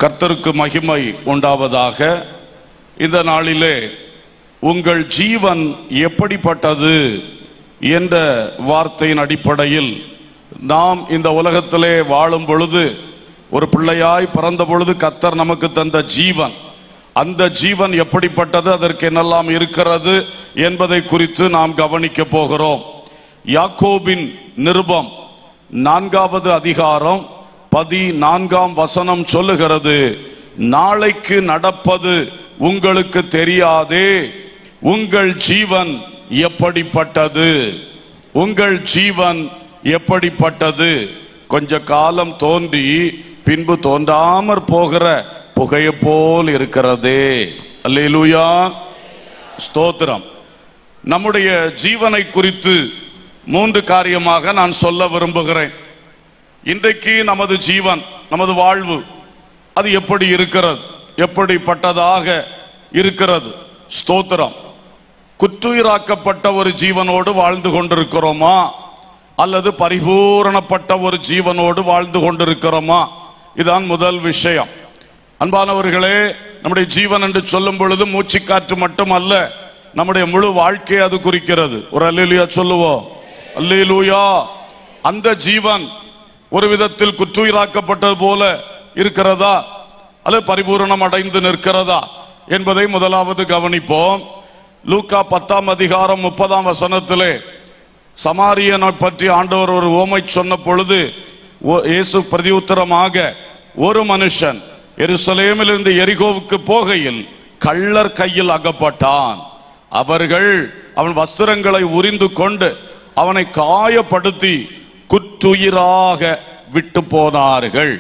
கர்த்தருக்கு மகிமை உண்டாவதாக. இந்த நாளிலே உங்கள் ஜீவன் எப்படிப்பட்டது என்ற வார்த்தையின் அடிப்படையில் நாம் இந்த உலகத்திலே வாழும் பொழுது, ஒரு பிள்ளையாய் பிறந்த பொழுது கர்த்தர் நமக்கு தந்த ஜீவன், அந்த ஜீவன் எப்படிப்பட்டது, அதற்கு என்னெல்லாம் இருக்கிறது என்பதை குறித்து நாம் கவனிக்க போகிறோம். யாக்கோபின் நிருபம் 4வது அதிகாரம் 14ஆம் வசனம் சொல்லுகிறது, நாளைக்கு நடப்பது உங்களுக்கு தெரியாதே, உங்கள் ஜீவன் எப்படிப்பட்டது, உங்கள் ஜீவன் எப்படிப்பட்டது. கொஞ்ச காலம் தோன்றி பின்பு தோன்றாமற் போகிற புகையை போல் இருக்கிறதே. அல்லேலூயா, ஸ்தோத்திரம். நம்முடைய ஜீவனை குறித்து 3 காரியமாக நான் சொல்ல விரும்புகிறேன். இன்றைக்கு நமது ஜீவன், நமது வாழ்வு அது எப்படி இருக்கிறது, எப்படிப்பட்டதாக இருக்கிறது. ஸ்தோத்திரம். குற்றுயிராக்கப்பட்ட ஒரு ஜீவனோடு வாழ்ந்து கொண்டிருக்கிறோமா, அல்லது பரிபூரணப்பட்ட ஒரு ஜீவனோடு வாழ்ந்து கொண்டிருக்கிறோமா? இதுதான் முதல் விஷயம். அன்பானவர்களே, நம்முடைய ஜீவன் என்று சொல்லும் பொழுது மூச்சுக்காற்று மட்டும் அல்ல, நம்முடைய முழு வாழ்க்கையை அது குறிக்கிறது. ஒரு அல்லேலூயா சொல்லுவோம். அல்லேலூயா. அந்த ஜீவன் ஒரு விதத்தில் குற்றுயிராக்கப்பட்டது போல இருக்கிறதா, அல்லது பரிபூரணம் அடைந்து நிற்கிறதா என்பதை முதலாவது கவனிப்போம். லூக்கா 10ஆம் அதிகாரம் 30ஆம் வசனத்திலே சமாரியனை பற்றி ஆண்டவர் ஒரு ஓமை சொன்ன பொழுது, இயேசு பிரதியுத்தரமாக, ஒரு மனுஷன் எருசலேமிலிருந்து எரிகோவுக்கு போகையில் கள்ளர் கையில் அகப்பட்டான். அவர்கள் அவன் வஸ்திரங்களை உரிந்து கொண்டு அவனை காயப்படுத்தி குற்றுயிராக விட்டு போனார்கள்.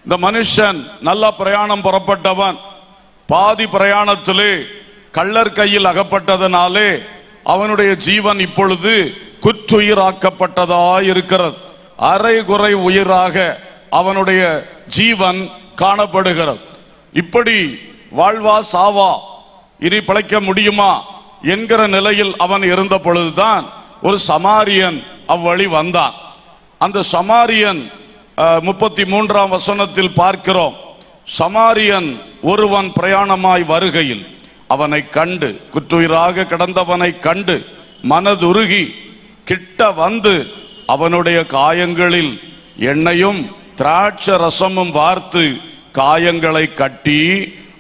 இந்த மனுஷன் நல்ல பிரயாணம் புறப்பட்டவன், பாதி பிரயாணத்திலே கள்ளர் கையில் அகப்பட்டதனாலே அவனுடைய ஜீவன் இப்பொழுது குற்றுயிராக்கப்பட்டதாய் இருக்கிறது. அரை குறை உயிராக அவனுடைய ஜீவன் காணப்படுகிறது. இப்படி வாழ்வா சாவா, இனி பிழைக்க முடியுமா என்கிற நிலையில் அவன் இருந்த பொழுதுதான் ஒரு சமாரியன் அவ்வழி வந்தான். அந்த சமாரியன் 33ஆம் வசனத்தில் பார்க்கிறோம். சமாரியன் ஒருவன் பிரயாணமாய் வருகையில் அவனை கண்டு, குற்றுயிராக கிடந்தவனை கண்டு மனதுருகி கிட்ட வந்து அவனுடைய காயங்களில் எண்ணெயும் திராட்சை ரசமும் வார்த்து காயங்களை கட்டி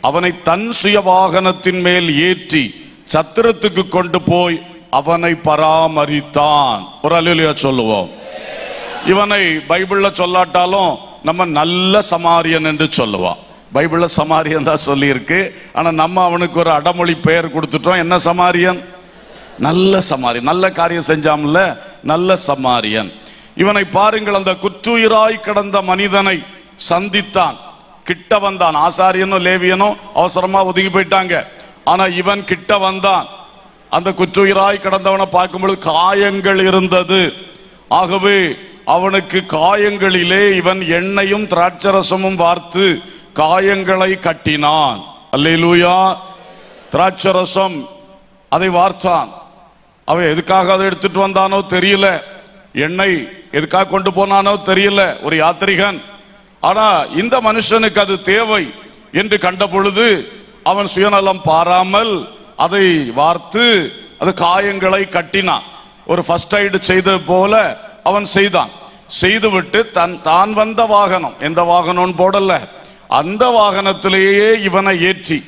அவனை தன் சுய வாகனத்தின் மேல் ஏற்றி சத்திரத்துக்கு கொண்டு போய் அவனை பராமரித்தான். ஒரு அல்லேலூயா சொல்லுவோம். இவனை பைபிள்ல சொல்லாட்டாலும் நம்ம நல்ல சமாரியன் என்று சொல்லுவான். பைபிள்ல சமாரியன் தான் சொல்லி இருக்கு, ஆனா நம்ம அவனுக்கு ஒரு அடமொழி பெயர் கொடுத்துட்டோம். என்ன சமாரியன்? நல்ல சமாரியன். நல்ல காரியம் செஞ்சாமல, நல்ல சமாரியன். இவனை பாருங்கள், அந்த குற்றுயிராய் கிடந்த மனிதனை சந்தித்தான், கிட்ட வந்தான். ஆசாரியனும் லேவியனும் அவசரமா ஒதுங்கி போயிட்டாங்க, ஆனா இவன் கிட்ட வந்தான். அந்த குற்றுயிராய் கிடந்தவனை பார்க்கும்போது காயங்கள் இருந்தது. ஆகவே அவனுக்கு காயங்களிலே இவன் எண்ணெயும் திராட்சரசமும் வார்த்து காயங்களை கட்டினான். அல்லேலூயா. திராட்சரசம் அதை வார்த்தான். அவன் எதுக்காக அதை எடுத்துட்டு வந்தானோ தெரியல, எண்ணெய் எதுக்காக கொண்டு போனானோ தெரியல, ஒரு யாத்திரிகன். ஆனா இந்த மனுஷனுக்கு அது தேவை என்று கண்ட பொழுது அவன் சுயநலம் பாராமல் அதை வார்த்து அது காயங்களை கட்டினான். ஒரு ஃபர்ஸ்ட் எய்டு செய்த போல அவன் செய்தான். செய்துவிட்டு தான் வந்த வாகனம், எந்த வாகனம் போடல, அந்த வாகனத்திலேயே இவனை ஏற்றி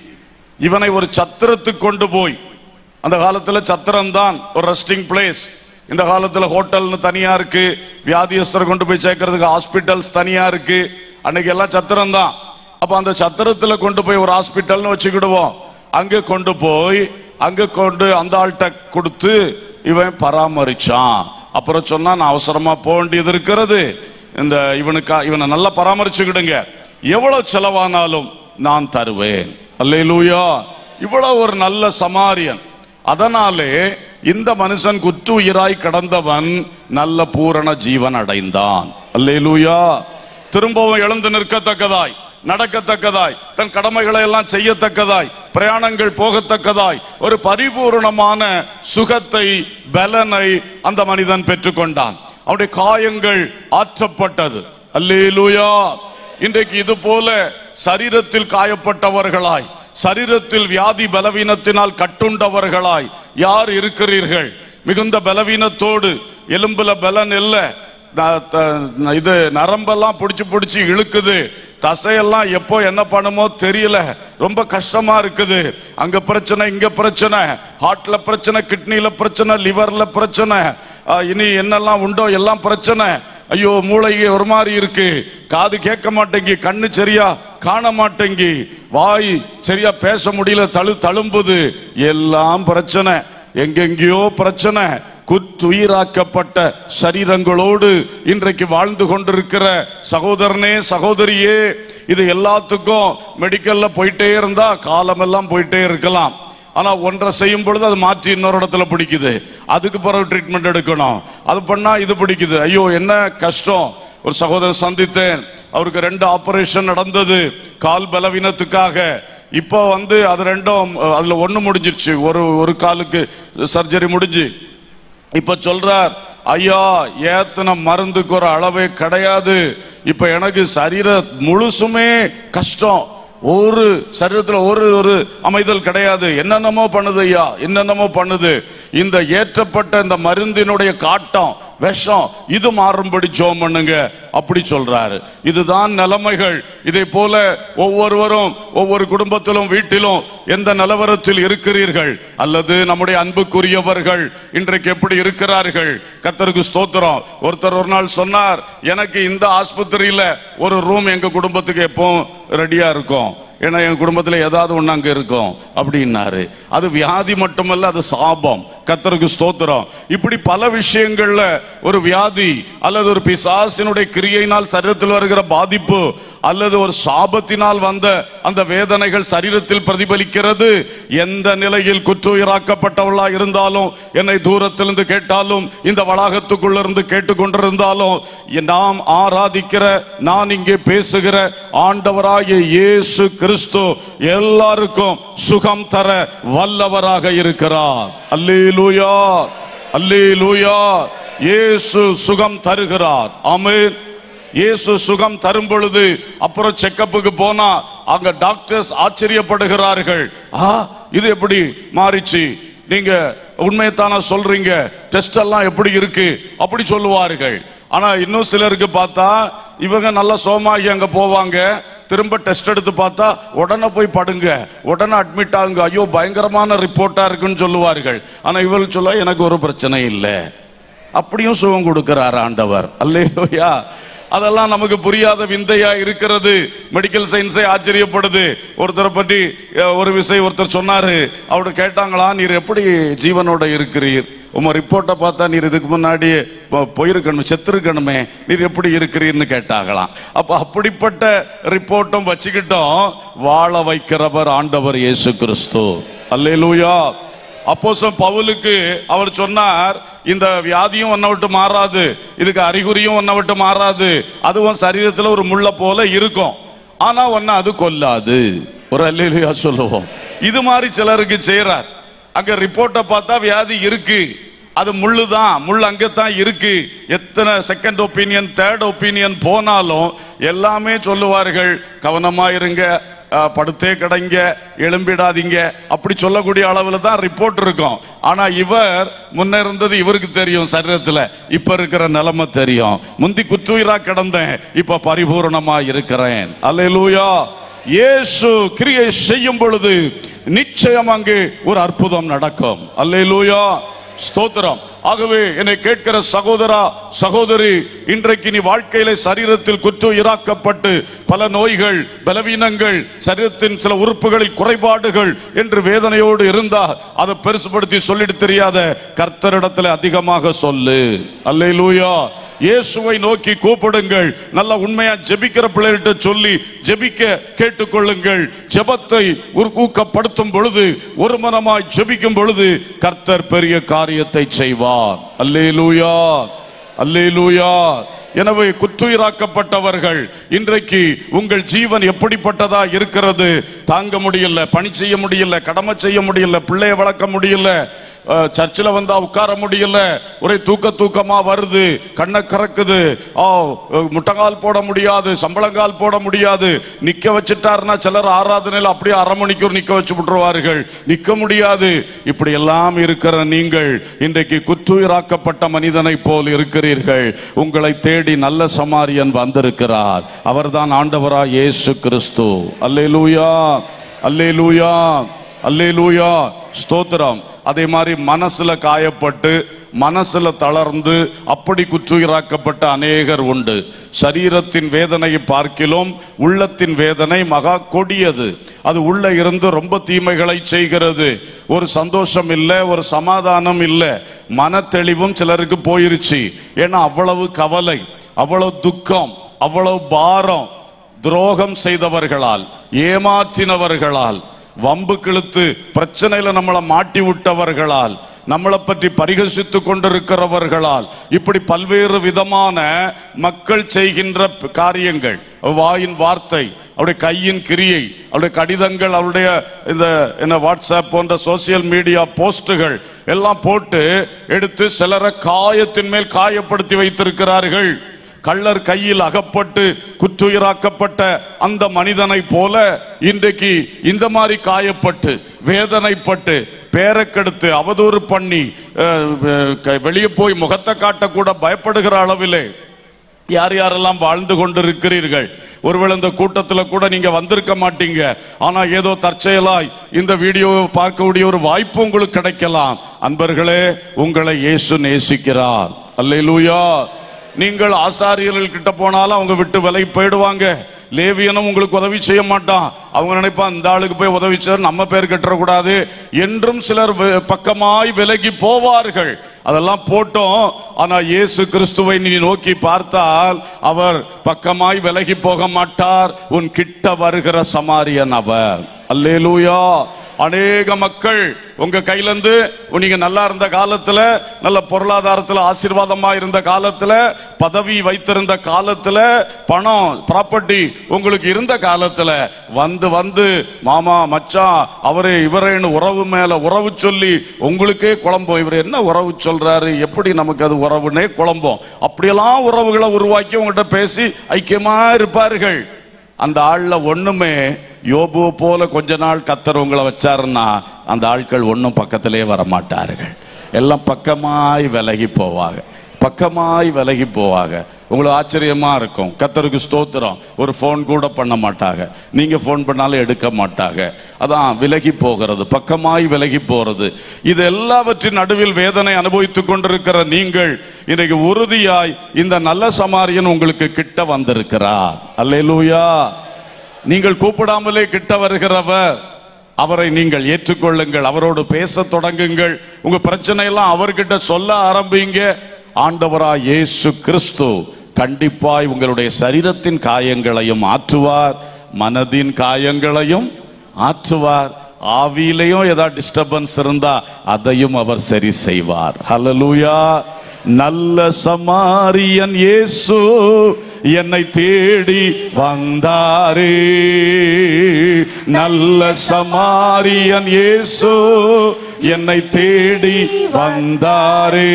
இவனை ஒரு சத்திரத்துக்கு கொண்டு போய், அந்த காலத்துல சத்திரம் தான் ஒரு ரெஸ்டிங் பிளேஸ். இந்த காலத்துல ஹோட்டல்னு தனியா இருக்கு, வியாதியஸ்தரை கொண்டு போய் சேர்க்கறதுக்கு ஹாஸ்பிட்டல்ஸ் தனியா இருக்கு. அன்னைக்கு எல்லாம் சத்திரம் தான். அப்ப அந்த சத்திரத்துல கொண்டு போய் ஒரு ஹாஸ்பிட்டல்னு வச்சுக்கிடுவோம், அங்க கொண்டு போய் அந்த ஆள்கிட்ட கொடுத்து இவன் பராமரிச்சான். அப்புறம் சொன்னா, நான் அவசரமா போக வேண்டியது இருக்கிறது, இவனை நல்லா பராமரிச்சுக்கிடுங்க, எவ்வளவு செலவானாலும் நான் தருவேன். அல்லேலூயா. இவ்வளவு ஒரு நல்ல சமாரியன். அதனாலே இந்த மனுஷன் குற்றுயிராய் கடந்தவன் நல்ல பூரண ஜீவன் அடைந்தான். அல்லேலூயா. திரும்பவும் எழுந்து நிற்கத்தக்கதாய், நடக்கத்தக்கதாய், தன் கடமைகளை எல்லாம் செய்யத்தக்கதாய், பிரயாணங்கள் போகத்தக்கதாய் ஒரு பரிபூர்ணமான சுகத்தை, பலனை அந்த மனிதன் பெற்றுக்கொண்டான். அவருடைய காயங்கள் ஆற்றப்பட்டது. அல்லேலூயா. இன்றைக்கு இது போல சரீரத்தில் காயப்பட்டவர்களாய், சரீரத்தில் வியாதி பலவீனத்தினால் கட்டுண்டவர்களாய் யார் இருக்கிறீர்கள்? மிகுந்த பலவீனத்தோடு, எலும்புல பலன் இல்ல, இது நரம்பெல்லாம் பிடிச்சு இழுக்குது, தசையெல்லாம் எப்போ என்ன பண்ணுமோ தெரியல, ரொம்ப கஷ்டமா இருக்குது, அங்க பிரச்சனை இங்க பிரச்சனை, ஹார்ட்ல பிரச்சனை, கிட்னில பிரச்சனை, லிவர்ல பிரச்சனை, இனி என்னெல்லாம் உண்டோ எல்லாம் பிரச்சனை. ஐயோ மூளை ஒரு மாதிரி இருக்கு, காது கேட்க மாட்டேங்கி, கண்ணு சரியா காண மாட்டேங்கி, வாய் சரியா பேச முடியல, தழும்புது, எல்லாம் பிரச்சனை, எங்கெங்கயோ பிரச்சனை. குற்றுயிராக்கப்பட்ட சரீரங்களோடு இன்றைக்கு வாழ்ந்து கொண்டிருக்கிற சகோதரனே சகோதரியே, இது எல்லாத்துக்கும் மெடிக்கல்ல போயிட்டே இருந்தா காலமெல்லாம் போயிட்டே இருக்கலாம். ஆனா ஒன்றை செய்யும் பொழுது அது மாற்றி இன்னொரு இடத்துல பிடிக்குது, அதுக்கு பிறகு ட்ரீட்மெண்ட் எடுக்கணும், அது பண்ணா இது பிடிக்குது. ஐயோ என்ன கஷ்டம். ஒரு சகோதரர் சந்தித்தேன், அவருக்கு 2 ஆபரேஷன் நடந்தது கால் பலவீனத்துக்காக. இப்போ அது ரெண்டும், அதுல ஒண்ணு முடிஞ்சிருச்சு, ஒரு காலுக்கு சர்ஜரி முடிஞ்சு. இப்ப சொல்றார், ஐயா ஏத்தன மருந்துக்கு ஒரு அளவே கிடையாது, இப்ப எனக்கு சரீர முழுசுமே கஷ்டம், ஒரு சரீரத்துல ஒரு அமைதல் கிடையாது, என்னென்னமோ பண்ணுது ஐயா, என்னென்னமோ பண்ணுது. இந்த ஏற்றப்பட்ட இந்த மருந்தினுடைய காட்டம், விஷம், இது மாறும்படி ஜெபம் பண்ணுங்க அப்படி சொல்றாரு. இதுதான் நிலைமைகள். இதை போல ஒவ்வொருவரும் ஒவ்வொரு குடும்பத்திலும் வீட்டிலும் எந்த நிலவரத்தில் இருக்கிறீர்கள், அல்லது நம்முடைய அன்புக்குரியவர்கள் இன்றைக்கு எப்படி இருக்கிறார்கள்? கர்த்தருக்கு ஸ்தோத்திரம். ஒருத்தர் ஒரு நாள் சொன்னார், எனக்கு இந்த ஆஸ்பத்திரியில ஒரு ரூம் எங்க குடும்பத்துக்கு எப்பவும் ரெடியா இருக்கும், ஏன்னா என் குடும்பத்துல ஏதாவது ஒண்ணு அங்க இருக்கும் அப்படின்னாரு. அது வியாதி மட்டுமல்ல, அது சாபம். கர்த்தருக்கு ஸ்தோத்திரம். இப்படி பல விஷயங்கள்ல ஒரு வியாதி அல்லது ஒரு பிசாசினுடைய கிரியையினால் சரீரத்தில் வருகிற பாதிப்பு அல்லது ஒரு சாபத்தினால் வந்த அந்த வேதனைகள் சரீரத்தில் பிரதிபலிக்கிறது. எந்த நிலையில் குற்றுயிராக்கப்பட்டவளா இருந்தாலும், என்னை தூரத்திலிருந்து கேட்டாலும், இந்த வளாகத்துக்குள்ள இருந்து கேட்டுக்கொண்டிருந்தாலும், நாம் ஆராதிக்கிற, நான் இங்கே பேசுகிற ஆண்டவராகிய இயேசு கிறிஸ்து எல்லாருக்கும் சுகம் தர வல்லவராக இருக்கிறார். அல்லேலூயா, அல்லேலூயா. இயேசு சுகம் தருகிறார். ஆமென். இயேசு சுகம் தரும் பொழுது அப்புறம் செக்கப்புக்கு போனா அங்க டாக்டர்ஸ் ஆச்சரியப்படுகிறார்கள். இது எப்படி மாறிச்சு, நீங்க உண்மையத்தான சொல்றீங்க, டெஸ்ட் எல்லாம் எப்படி இருக்கு அப்படி சொல்லுவார்கள். ஆனா இன்னும் சிலருக்கு பார்த்தா இவங்க நல்ல சோமாகி அங்க போவாங்க, திரும்ப டெஸ்ட் எடுத்து பார்த்தா உடனே போய் படுங்க, உடனே அட்மிட் ஆகுங்க, ஐயோ பயங்கரமான ரிப்போர்ட்டா இருக்குன்னு சொல்லுவார்கள். ஆனா இவள் சொல்ல எனக்கு ஒரு பிரச்சனை இல்லை, அப்படியும் சுகம் கொடுக்கிறார் ஆண்டவர். அல்லேலூயா. அதெல்லாம் நமக்கு புரியாத விந்தையா இருக்கிறது. மெடிக்கல் சயின்ஸே ஆச்சரியப்படுது. ஒருத்தரை பற்றி ஒரு விஷயம் ஒருத்தர் சொன்னாரு, அவரு கேட்டாங்களா, நீர் எப்படி ஜீவனோட இருக்கிறீர், உங்க ரிப்போர்ட்டை பார்த்தா நீர் இதுக்கு முன்னாடி போயிருக்கணும், செத்துருக்கணுமே, நீர் எப்படி இருக்கிறீர்னு கேட்டாங்களாம். அப்ப அப்படிப்பட்ட ரிப்போர்ட்டும் வச்சுக்கிட்டோம், வாழ வைக்கிறவர் ஆண்டவர் இயேசு கிறிஸ்து. அல்லேலூயா. அப்போஸ்தலன் பவுலுக்கு அவர் சொன்னார், இந்த வியாதியும் உன்னை விட்டு மாறாது, இதுக்கு அறிகுறியும் உன்னை விட்டு மாறாது, அதுவும் சரீரத்துல ஒரு முள்ள போல இருக்கும், ஆனா உன்னை அது கொல்லாது. ஒரு அல்லேலூயா சொல்லுவோம். இது மாதிரி சிலருக்கு செய்யறார். அங்க ரிப்போர்ட்டை பார்த்தா வியாதி இருக்கு, அது முள்ளுதான், முள் அங்கத்தான் இருக்கு. எத்தனை செகண்ட் ஒப்பீனியன், தேர்ட் ஒப்பீனியன் போனாலும் எல்லாமே சொல்லுவார்கள், கவனமா இருங்க, படுத்தே கிடங்க, எழும்பிடாதீங்க, அப்படி சொல்லக்கூடிய அளவுல தான் ரிப்போர்ட் இருக்கும். ஆனா இவர் முன்ன இருந்தது இவருக்கு தெரியும், சரீரத்துல இப்ப இருக்கிற நிலைமை தெரியும். முந்தி குற்றுயிரா கிடந்தேன், இப்ப பரிபூர்ணமா இருக்கிறேன். அல்லேலூயா. இயேசு கிரியை செய்யும் பொழுது நிச்சயம் அங்கு ஒரு அற்புதம் நடக்கும். அல்லேலூயா, ஸ்தோத்திரம். ஆகவே என்னை கேட்கிற சகோதரா சகோதரி, இன்றைக்கு நீ வாழ்க்கையில சரீரத்தில் குற்றுயிராக்கப்பட்டு பல நோய்கள், பலவீனங்கள், சரீரத்தின் சில உறுப்புகளில் குறைபாடுகள் என்று வேதனையோடு இருந்தா அதை பெருசுபடுத்தி சொல்லிட்டு தெரியாத, கர்த்தரிடத்துல அதிகமாக சொல்லு. அல்லேலூயா. இயேசுவை நோக்கி கூப்பிடுங்கள். நல்ல உண்மையா ஜெபிக்கிற பிள்ளைகிட்ட சொல்லி ஜெபிக்க கேட்டுக்கொள்ளுங்கள். ஜெபத்தை ஊக்கப்படுத்தும் பொழுது, ஒரு மனமாய் ஜெபிக்கும் பொழுது கர்த்தர் பெரிய காரியத்தை செய்வார். அல்லேலூயா, அல்லேலூயா. எனவே குற்றுயிராக்கப்பட்டவர்கள், இன்றைக்கு உங்கள் ஜீவன் எப்படிப்பட்டதா இருக்கிறது? தாங்க முடியல, பணி செய்ய முடியல, கடமை செய்ய முடியல, பிள்ளையை வளர்க்க முடியல, சர்ச்சில் வந்தா உட்கார முடியல, ஒரே தூக்கமா வருது, கண்ணை கறக்குது, முட்டங்கால் போட முடியாது, சம்பளங்கால் போட முடியாது. நிக்க வச்சுட்டாருன்னா சிலர் ஆராதனையில் அப்படியே அரை மணிக்கூர் நிக்க வச்சு விட்டுருவார்கள், நிக்க முடியாது. இப்படி எல்லாம் இருக்கிற நீங்கள் இன்றைக்கு குற்றுயிராக்கப்பட்ட மனிதனை போல் இருக்கிறீர்கள். உங்களை தேடி நல்ல சமாரியன் வந்திருக்கிறார். அவர்தான் ஆண்டவராய் இயேசு கிறிஸ்து. அல்லேலூயா, அல்லேலூயா, அல்லேலூயா, ஸ்தோத்திரம். அதே மாதிரி மனசுல காயப்பட்டு மனசுல தளர்ந்து அப்படி குற்றுயிராக்கப்பட்ட அநேகர் உண்டு. சரீரத்தின் வேதனையை பார்க்கிலும் உள்ளத்தின் வேதனை மகா கொடியது. அது உள்ள இருந்து ரொம்ப தீமைகளை செய்கிறது. ஒரு சந்தோஷம் இல்லை, ஒரு சமாதானம் இல்லை, மன தெளிவும் சிலருக்கு போயிருச்சு. ஏன்னா அவ்வளவு கவலை, அவ்வளவு துக்கம், அவ்வளவு பாரம். துரோகம் செய்தவர்களால், ஏமாற்றினவர்களால், வம்பு கிழுத்து பிரச்சனையில நம்மளை மாட்டி விட்டவர்களால், நம்மளை பற்றி பரிகசித்து கொண்டிருக்கிறவர்களால், இப்படி பல்வேறு விதமான மக்கள் செய்கின்ற காரியங்கள், வாயின் வார்த்தை, அவருடைய கையின் கிரியை, அவருடைய கடிதங்கள், அவருடைய இந்த வாட்ஸ்அப் போன்ற சோசியல் மீடியா போஸ்டுகள் எல்லாம் போட்டு எடுத்து சிலரை காயத்தின் மேல் காயப்படுத்தி வைத்திருக்கிறார்கள். கள்ளர் கையில் அகப்பட்டு குற்றுயிராக்கப்பட்ட அந்த மனிதனை போல இன்றைக்கு இந்த மாதிரி காயப்பட்டு வேதனைப்பட்டு பேரக்கெடுத்து அவதூறு பண்ணி வெளியே போய் முகத்தை காட்ட கூட பயப்படுகிற அளவிலே யார் யாரெல்லாம் வாழ்ந்து கொண்டிருக்கிறீர்கள். ஒருவேளை இந்த கூட்டத்தில் கூட நீங்க வந்திருக்க மாட்டீங்க. ஆனா ஏதோ தற்செயலாய் இந்த வீடியோவை பார்க்கக்கூடிய ஒரு வாய்ப்பு உங்களுக்கு கிடைக்கலாம். அன்பர்களே, உங்களை இயேசு நேசிக்கிறார். அல்லேலூயா. நீங்கள் ஆசாரியர்கள் கிட்ட போனாலும் அவங்க விட்டு விலகி போயிடுவாங்க. லேவியனும் உங்களுக்கு உதவி செய்ய மாட்டான். அவங்க நினைப்பான், இந்த ஆளுக்கு போய் உதவி செய்ய நம்ம பேர் கட்டக்கூடாது என்றும் சிலர் பக்கமாய் விலகி போவார்கள். அதெல்லாம் போட்டோம். ஆனா இயேசு கிறிஸ்துவை நீ நோக்கி பார்த்தால் அவர் பக்கமாய் விலகி போக மாட்டார். உன் கிட்ட வருகிற சமாரியன் அவர். அல்லேலூயா. அநேக மக்கள் உங்க கையில இருந்து நீங்க நல்லா இருந்த காலத்துல, நல்ல பொருளாதாரத்துல ஆசீர்வாதமா இருந்த காலத்துல, பதவி வைத்திருந்த காலத்துல, பணம் ப்ராப்பர்ட்டி உங்களுக்கு இருந்த காலத்துல வந்து மாமா மச்சான் அவரே இவரேன்னு உறவு மேல உறவு சொல்லி உங்களுக்கே குழம்பும். இவர் என்ன உறவு சொல்றாரு, எப்படி நமக்கு அது உறவுனே குழம்பும். அப்படியெல்லாம் உறவுகளை உருவாக்கி உங்கள்கிட்ட பேசி ஐக்கியமா இருப்பார்கள். அந்த ஆள்ல ஒண்ணுமே யோபு போல கொஞ்ச நாள் கர்த்தர் உங்களை வச்சாருன்னா அந்த ஆட்கள் ஒன்னும் பக்கத்திலே வரமாட்டார்கள். எல்லாம் பக்கமாய் விலகி போவாங்க, பக்கமாய் விலகி போவாங்க. உங்களுக்கு ஆச்சரியமா இருக்கும். கர்த்தருக்கு ஸ்தோத்திரம். ஒரு போன் கூட பண்ண மாட்டாங்க, நீங்க போன் பண்ணாலும் எடுக்க மாட்டாங்க. அதான் விலகி போகிறது, பக்கமாய் விலகி போறது. இது எல்லாவற்றின் நடுவில் வேதனை அனுபவித்துக் கொண்டிருக்கிற நீங்கள் இன்றைக்கு உறுதியாய் இந்த நல்ல சமாரியன் உங்களுக்கு கிட்ட வந்திருக்கிறார். அல்லேலூயா. நீங்கள் கூப்பிடாமலே கிட்ட வருகிறவர். அவரை நீங்கள் ஏற்றுக்கொள்ளுங்கள், அவரோடு பேச தொடங்குங்கள். உங்க பிரச்சனை எல்லாம் அவர்கிட்ட சொல்ல ஆரம்பிங்க. ஆண்டவராய் இயேசு கிறிஸ்து கண்டிப்பாய் உங்களுடைய சரீரத்தின் காயங்களையும் ஆற்றுவார், மனதின் காயங்களையும் ஆற்றுவார். ஆவியிலையும் ஏதாவது டிஸ்டர்பன்ஸ் இருந்தா அதையும் அவர் சரி செய்வார். ஹல்லேலூயா. நல்ல சமாரியன் இயேசு என்னை தேடி வந்தாரே. நல்ல சமாரியன் இயேசு என்னை தேடி வந்தாரே.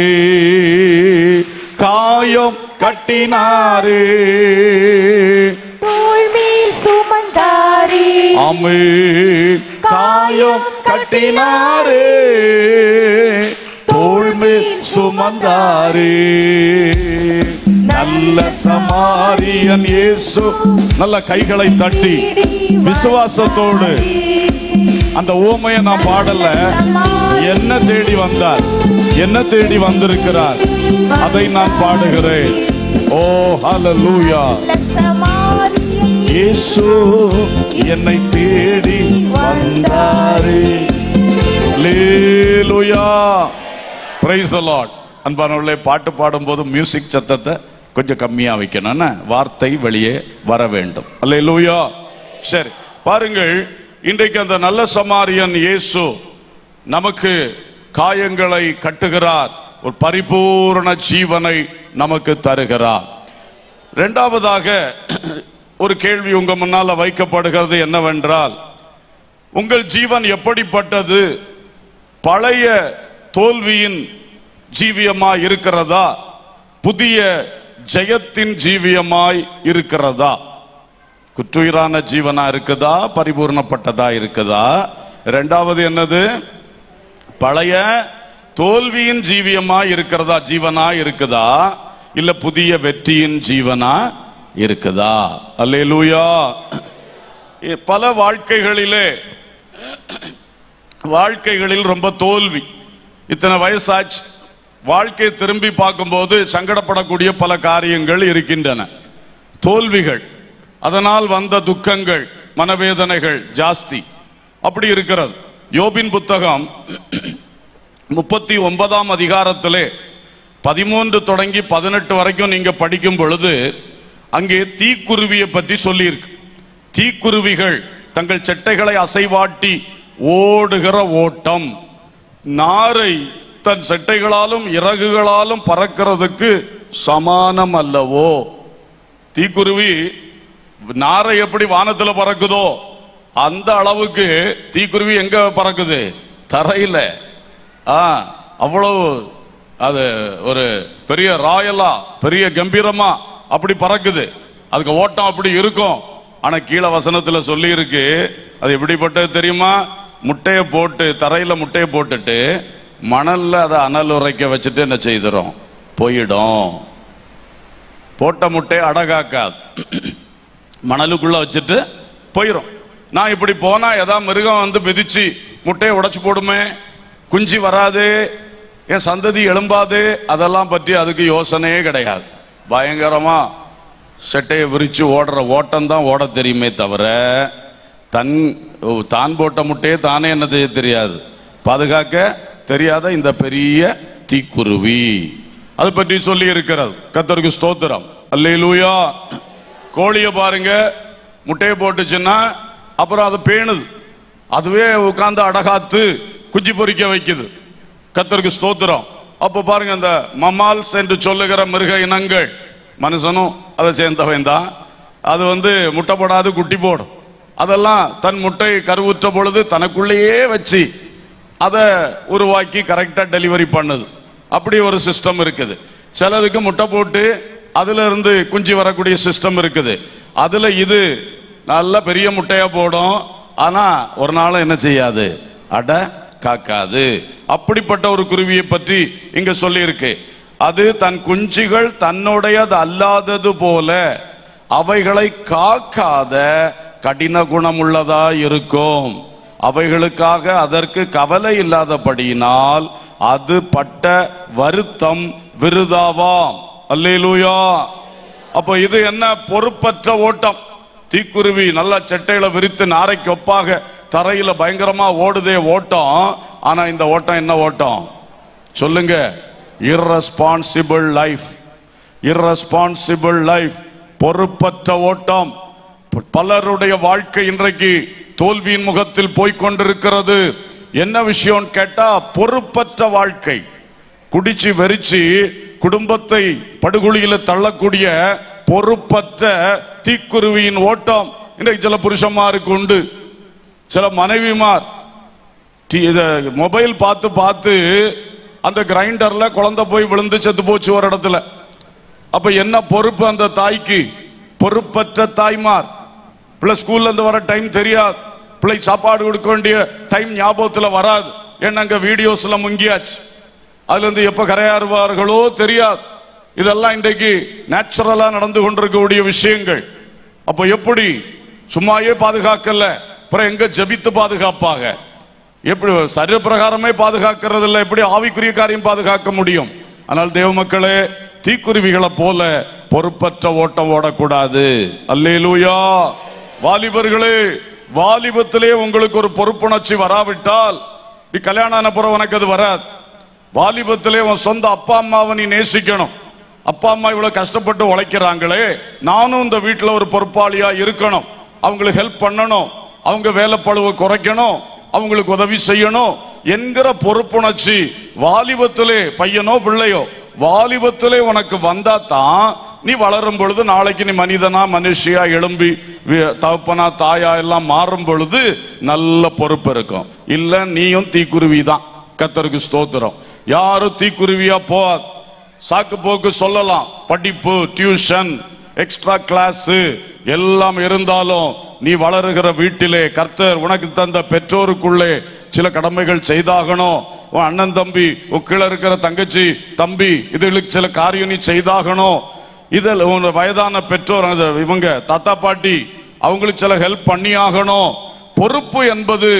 காயம் கட்டினாரே, தோள் மேல் சுமந்தாரே. ஆமென். காயம் கட்டினாரே, தோள் மேல் சுமந்தாரே. நல்ல சமாரியன் இயேசு. நல்ல கைகளை தட்டி விசுவாசத்தோடு அந்த ஓமையை நான் பாடல. என்ன தேடி வந்தார், என்ன தேடி வந்திருக்கிறார், அதை நான் பாடுகிறேன். ஓ ஹல்லேலூயா. இயேசு என்னை தேடி வந்தாரே. ஹல்லேலூயா. Praise the lord. அன்பானவர்களே, பாட்டு பாடும்போது மியூசிக் சத்தத்தை கொஞ்சம் கம்மியா வைக்கணும், வார்த்தை வெளியே வர வேண்டும். அல்லேலூயா. சரி, பாருங்கள், இன்றைக்கு அந்த நல்ல சமாரியன் இயேசு நமக்கு காயங்களை கட்டுகிறார், ஒரு பரிபூர்ண ஜீவனை நமக்கு தருகிறார். இரண்டாவதாக ஒரு கேள்வி உங்க முன்னால வைக்கப்படுகிறது என்னவென்றால், உங்கள் ஜீவன் எப்படிப்பட்டது? பழைய தோல்வியின் ஜீவியமாய் இருக்கிறதா, புதிய ஜெயத்தின் ஜீவியமாய் இருக்கிறதா? குற்றுயிரான ஜீவனா இருக்குதா, பரிபூர்ணப்பட்டதா இருக்குதா? இரண்டாவது என்னது? பழைய தோல்வியின் ஜீவியமா இருக்கிறதா, ஜீவனா இருக்குதா, இல்ல புதிய வெற்றியின் ஜீவனா இருக்குதா? அல்லேலூயா. பல வாழ்க்கைகளில் ரொம்ப தோல்வி. இத்தனை வயசாச்சு, வாழ்க்கையை திரும்பி பார்க்கும்போது சங்கடப்படக்கூடிய பல காரியங்கள் இருக்கின்றன. தோல்விகள், அதனால் வந்த துக்கங்கள், மனவேதனைகள் ஜாஸ்தி. அப்படி இருக்கிறது. யோபின் புத்தகம் 39ஆம் அதிகாரத்திலே 13 தொடங்கி 18 வரைக்கும் நீங்க படிக்கும் பொழுது அங்கே தீக்குருவியை பற்றி சொல்லியிருக்கு. தீக்குருவிகள் தங்கள் செட்டைகளை அசைவாட்டி ஓடுகிற ஓட்டம், நாரை தன் செட்டைகளாலும் இறகுகளாலும் பறக்கிறதுக்கு சமானம் அல்லவோ? தீக்குருவி நாரை எப்படி வானத்துல பறக்குதோ அந்த அளவுக்கு தீக்குருவி எங்க பறக்குது? தரையில. அவ்வளவு அது ஒரு பெரிய ராயலா, பெரிய கம்பீரமா அப்படி பறக்குது. அதுக்கு ஓட்டம் அப்படி இருக்கும். ஆனா கீழே வசனத்துல சொல்லி இருக்கு, அது எப்படிப்பட்டது தெரியுமா? முட்டையை போட்டு, தரையில முட்டையை போட்டுட்டு மணல்ல அதை அனல் உரைக்க வச்சுட்டு என்ன செய்துரும்? போயிடும். போட்ட முட்டையை அடகாக்காது, மணலுக்குள்ள வச்சுட்டு போயிடும். நான் இப்படி போனா ஏதாவது மிருகம் வந்து மிதிச்சு முட்டையை உடைச்சு போடுமே, குஞ்சு வராது, என் சந்ததி எழும்பாது, அதெல்லாம் பற்றி அதுக்கு யோசனையே கிடையாது. பயங்கரமா செட்டையை விரிச்சு ஓடுற ஓட்டம் தான் ஓட தெரியுமே தவிர தான் போட்ட முட்டையை தானே என்ன செய்ய தெரியாது, பாதுகாக்க தெரியாத இந்த பெரிய தீக்குருவி. அது பற்றி சொல்லி இருக்கிறது. கர்த்தருக்கு ஸ்தோத்திரம். அல்லேலூயா. கோழியை பாருங்க, முட்டையை போட்டுச்சுன்னா அப்புறம் அது பேணுது, அதுவே உட்கார்ந்து அடகாத்து குஞ்சு பொறிக்க வைக்குது. கர்த்தருக்கு ஸ்தோத்திரம். அப்ப பாருங்க, அந்த மமால்ஸ் என்று சொல்லுகிற மிருக இனங்கள், மனுஷனும் அதை சேர்ந்தவன் தான், அது வந்து முட்டை போடாது, குட்டி போடும். அதெல்லாம் தன் முட்டை கருவுற்ற பொழுது தனக்குள்ளேயே வச்சு அதை உருவாக்கி கரெக்டா டெலிவரி பண்ணுது. அப்படி ஒரு சிஸ்டம் இருக்குது. சிலதுக்கு முட்டை போட்டு அதுல இருந்து குஞ்சு வரக்கூடிய சிஸ்டம் இருக்குது. அதுல இது நல்ல பெரிய முட்டையா போடும், ஆனா ஒரு நாள் என்ன செய்யாது, அட காக்காது. அப்படிப்பட்ட ஒரு குருவியை பற்றி இங்க சொல்லி இருக்கு. அது தன் குஞ்சுகள் தன்னுடையது அல்லாதது போல அவைகளை காக்காத கடின குணமுள்ளதா இருக்கும். அவைகளுக்காக அதற்கு கவலை இல்லாதபடியினால் அது பட்ட வருத்தம் விருதாவாம். அல்லேலூயா. அப்ப இது என்ன? பொறுப்பற்ற ஓட்டம். தீக்குருவி நல்ல செட்டையில விரித்து நாரைக்கு ஒப்பாக தரையில பயங்கரமா ஓடுதே ஓட்டம். ஆனா இந்த ஓட்டம் என்ன ஓட்டம் சொல்லுங்க? irresponsible life. irresponsible life, பொறுப்பற்ற ஓட்டம். பலருடைய வாழ்க்கை இன்றைக்கு தோல்வியின் முகத்தில் போய்கொண்டிருக்கிறது. என்ன விஷயம் கேட்டா, பொறுப்பற்ற வாழ்க்கை. குடிச்சு வெறிச்சு குடும்பத்தை படுகொலியில தள்ளக்கூடிய பொறுப்பற்ற தீக்குருவியின் ஓட்டம் இன்றைக்கு சில புருஷன்மாருக்கு உண்டு. சில மனைவிமார் மொபைல் பார்த்து பார்த்து அந்த கிரைண்டர்ல குழந்தை போய் விழுந்து செத்து போச்சு ஒரு இடத்துல. அப்ப என்ன பொறுப்பு அந்த தாய்க்கு? பொறுப்பற்ற தாய்மார். பிள்ளை ஸ்கூல்ல இருந்து வர டைம் தெரியாது, பிள்ளை சாப்பாடு கொடுக்க வேண்டிய டைம் ஞாபகத்துல வராது. ஏன்னா அங்க வீடியோஸ்ல முங்கியாச்சு, அதுல இருந்து எப்ப கரையாறுவார்களோ தெரியாது. இதெல்லாம் இன்றைக்கு நேச்சுரலா நடந்து கொண்டிருக்கக்கூடிய விஷயங்கள். அப்ப எப்படி சும்மாயே பாதுகாக்கல, அப்புறம் எங்க ஜபித்து பாதுகாப்பாக? எப்படி சரீர பிரகாரமே பாதுகாக்கிறது இல்லை, எப்படி ஆவிக்குரிய காரியம் பாதுகாக்க முடியும்? ஆனால் தேவ மக்களே, தீக்குருவிகளை போல பொறுப்பற்ற ஓட்டம் ஓடக்கூடாது. அல்லேலூயா. வாலிபர்களே, வாலிபத்திலே உங்களுக்கு ஒரு பொறுப்புணர்ச்சி வராவிட்டால் நீ கல்யாணம் ஆன பிறகு உனக்கு அது வராது. வாலிபத்திலே உன் சொந்த அப்பா அம்மாவை நீ நேசிக்கணும். அப்பா அம்மா இவ்வளவு கஷ்டப்பட்டு உழைக்கிறாங்களே, நானும் இந்த வீட்டுல ஒரு பொறுப்பாளியா இருக்கணும், அவங்களுக்கு ஹெல்ப் பண்ணணும், அவங்க வேலை பளுவை குறைக்கணும், அவங்களுக்கு உதவி செய்யணும் என்கிற பொறுப்புணர்ச்சி வாலிபத்திலே, பையனோ பிள்ளையோ வாலிபத்திலே உனக்கு வந்தா தான் நீ வளரும் பொழுது நாளைக்கு நீ மனிதனா மனுஷியா எழும்பி தகப்பனா தாயா எல்லாம் மாறும் பொழுது நல்ல பொறுப்பு இருக்கும். இல்ல நீயும் தீக்குருவி தான். கர்த்தருக்கு ஸ்தோத்திரம். யாரும் தீக்குருவியா போகாது. சாக்கு போக்கு சொல்லலாம், படிப்பு, டியூஷன், எக்ஸ்ட்ரா கிளாஸ் எல்லாம் இருந்தாலும் நீ வளருகிற வீட்டிலே கர்த்தர் உனக்கு தந்த பெற்றோருக்குள்ளே சில கடமைகள் செய்தாகணும். உன் அண்ணன் தம்பி, உன் கீழே இருக்கிற தங்கச்சி தம்பி, இதுகளுக்கு சில காரியம் நீ செய்தாகணும். இதில் உன் வயதான பெற்றோர், இவங்க தாத்தா பாட்டி, அவங்களுக்கு சில ஹெல்ப் பண்ணி ஆகணும். பொறுப்பு என்பது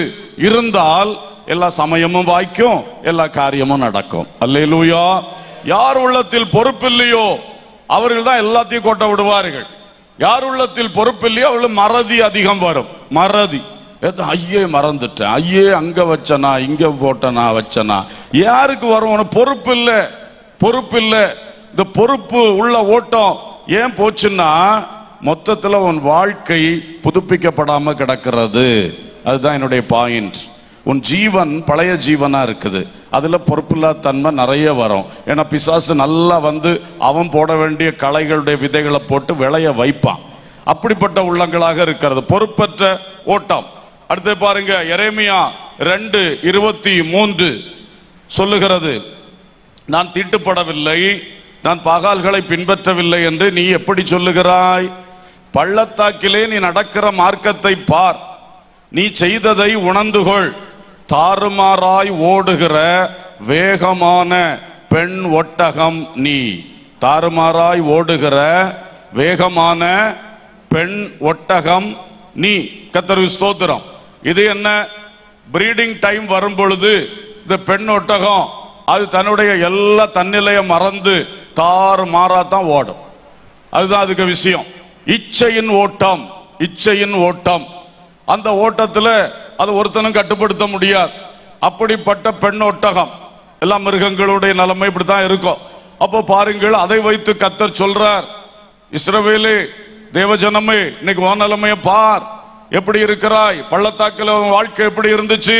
இருந்தால் எல்லா சமயமும் வாய்க்கும், எல்லா காரியமும் நடக்கும். அல்லேலூயா. யார் உள்ளத்தில் பொறுப்பு இல்லையோ அவர்கள் தான் எல்லாத்தையும் கொட்ட விடுவார்கள். யார் உள்ளத்தில் பொறுப்பு இல்லையோ அவர்கள் மறதி அதிகம் வரும். மறதி, ஐயே மறந்துட்டேன், ஐயே அங்க வச்சனா, இங்க போட்டனா, வச்சனா. யாருக்கு வரும்? பொறுப்பு இல்ல, பொறுப்பு இல்ல. இந்த பொறுப்பு உள்ள ஓட்டம் ஏன் போச்சுன்னா மொத்தத்துல உன் வாழ்க்கை புதுப்பிக்கப்படாம கிடக்கிறது. அதுதான் என்னுடைய பாயிண்ட். உன் ஜீவன் பழைய ஜீவனா இருக்குது, அதுல பொறுப்பில்லா தன்மை நிறைய வரும். ஏன்னா பிசாசு நல்லா வந்து அவன் போட வேண்டிய களைகளுடைய விதைகளை போட்டு விளைய வைப்பான். அப்படிப்பட்ட உள்ளங்களாக இருக்கிறது பொறுப்பற்ற ஓட்டம். அடுத்து பாருங்க, எரேமியா 2:23 சொல்லுகிறது, நான் தீட்டுப்படவில்லை, நான் பாகால்களை பின்பற்றவில்லை என்று நீ எப்படி சொல்லுகிறாய்? பள்ளத்தாக்கிலே நீ நடக்கிற மார்க்கத்தை பார், நீ செய்ததை உணர்ந்துகொள். தாறுமாறாய் ஓடுகிற வேகமான பெண் ஒட்டகம் நீ. தாறுமாறாய் ஓடுகிற வேகமான பெண் ஒட்டகம் நீ. கர்த்தருக்கு ஸ்தோத்திரம். இது என்ன? பிரீடிங் டைம் வரும் பொழுது இந்த பெண் ஒட்டகம் அது தன்னுடைய எல்லா தன்னிலையை மறந்து தாறுமாறாத்தான் ஓடும். அதுதான் அதுக்கு விஷயம். இச்சையின் ஓட்டம், இச்சையின் ஓட்டம். அந்த ஓட்டத்தில் அது ஒருத்தனும் கட்டுப்படுத்த முடியாது. அப்படிப்பட்ட பெண் ஒட்டகம். எல்லா மிருகங்களுடைய நிலைமை இப்படித்தான் இருக்கும். அப்போ பாருங்கள், அதை வைத்து கர்த்தர் சொல்றார், இஸ்ரவேலே தேவஜனமே, இன்னைக்கு உன் நிலைமையை பார், எப்படி இருக்கிறாய்? பள்ளத்தாக்கில் உன் வாழ்க்கை எப்படி இருந்துச்சு?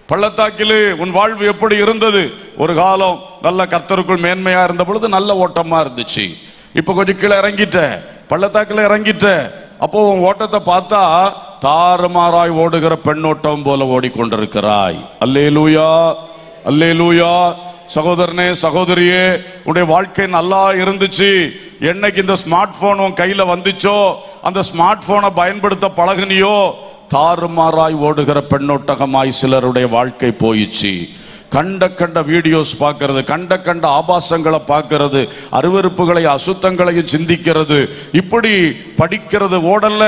பள்ளத்தாக்கிலே உன் வாழ்வு எப்படி இருந்தது? ஒரு காலம் நல்ல கர்த்தருக்குள் மேன்மையா இருந்த பொழுது நல்ல ஓட்டமா இருந்துச்சு. இப்ப கொஞ்சம் கீழே இறங்கிட்ட, பள்ளத்தாக்கில் இறங்கிட்ட. அப்போ உன் ஓட்டத்தை பார்த்தா தாறுமாறாய் ஓடுகிற பெண்ணோட்டம் போல ஓடிக்கொண்டிருக்கிறாய். அல்லேலூயா, அல்லேலூயா. சகோதரனே, சகோதரியே, உன்னுடைய வாழ்க்கை நல்லா இருந்துச்சு. என்னைக்கு இந்த ஸ்மார்ட் போன் உன் கையில வந்துச்சோ, அந்த ஸ்மார்ட் போனை பயன்படுத்த பழகுனியோ, தாறுமாறாய் ஓடுகிற பெண்ணோட்டகமாய் சிலருடைய வாழ்க்கை போயிடுச்சு. கண்ட கண்ட வீடியோஸ் பார்க்கிறது, கண்ட கண்ட ஆபாசங்களை பார்க்கிறது, அருவருப்புகளை அசுத்தங்களையும் சிந்திக்கிறது. இப்படி படிக்கிறது ஓடல,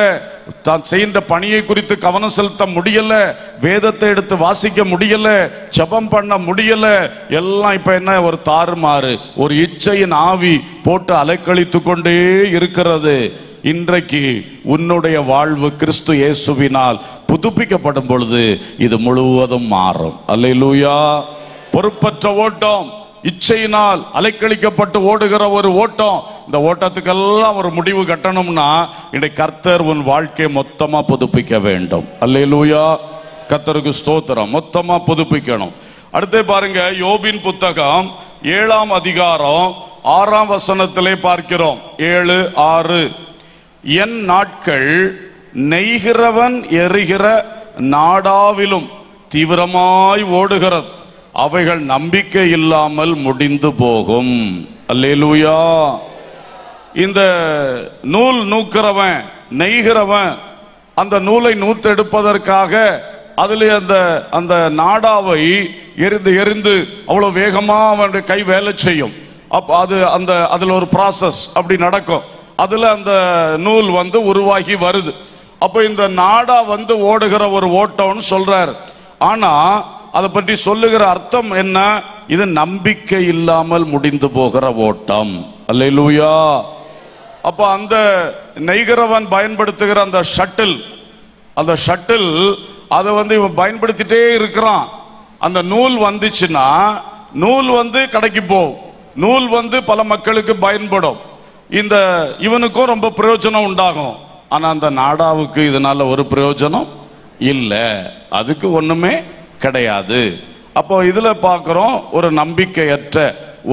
தான் செய்கின்ற பணியை குறித்து கவனம் செலுத்த முடியல, வேதத்தை எடுத்து வாசிக்க முடியல, ஜெபம் பண்ண முடியல. எல்லாம் இப்ப என்ன? ஒரு தாறுமாறு, ஒரு இச்சையின் ஆவி போட்டு அலைக்கழித்து கொண்டே இருக்கிறது. இன்றைக்கு உன்னுடைய வாழ்வு கிறிஸ்து இயேசுவினால் புதுப்பிக்கப்படும் பொழுது இது முழுவதும் மாறும். அல்லேலூயா. பொறுப்பற்ற ஓட்டம், இச்சையினால் அலைக்கழிக்கப்பட்டு ஓடுகிற ஒரு ஓட்டம். இந்த ஓட்டத்துக்கெல்லாம் ஒரு முடிவு கட்டணும்னா இன்றைக்கு கர்த்தர் உன் வாழ்க்கையை மொத்தமா புதுப்பிக்க வேண்டும். அல்லேலூயா. கர்த்தருக்கு ஸ்தோத்திரம். மொத்தமா புதுப்பிக்கணும். அடுத்து பாருங்க, யோபின் புத்தகம் 7ஆம் அதிகாரம் 6ஆம் வசனத்திலே பார்க்கிறோம். 7:6. என் நாட்கள் நெய்கிறவன் எறிகிற நாடாவிலும் தீவிரமாய் ஓடுகிறது, அவைகள் நம்பிக்கை இல்லாமல் முடிந்து போகும். அல்லேலூயா. இந்த நூல் நூக்கிறவன், நெய்கிறவன், அந்த நூலை நூத்தெடுப்பதற்காக அதில் அந்த நாடாவை எரிந்து அவ்வளவு வேகமா அவனுடைய கை வேலை செய்யும். அப்ப அது அதுல ஒரு ப்ராசஸ் அப்படி நடக்கும். அதுல அந்த நூல் உருவாகி வருது. அப்ப இந்த நாடா ஓடுகிற ஒரு ஓட்டம்னு சொல்றாரு. ஆனா அதை பற்றி சொல்லுகிற அர்த்தம் என்ன? இது நம்பிக்கை இல்லாமல் முடிந்து போகிற ஓட்டம். அல்லேலூயா. அப்ப அந்த நெய்கிறவன் பயன்படுத்துகிற அந்த ஷட்டில் அதை இவன் பயன்படுத்திட்டே இருக்கிறான். அந்த நூல் வந்துச்சுன்னா நூல் கடைக்கு போகும், நூல் பல மக்களுக்கு பயன்படும், இந்த இவனுக்கும் ரொம்ப பிரயோஜனம் உண்டாகும். ஆனா அந்த நாடாவுக்கு இதனால ஒரு பிரயோஜனம் இல்லை, அதுக்கு ஒண்ணுமே கிடையாது. அப்போ இதுல பார்க்கிறோம், ஒரு நம்பிக்கையற்ற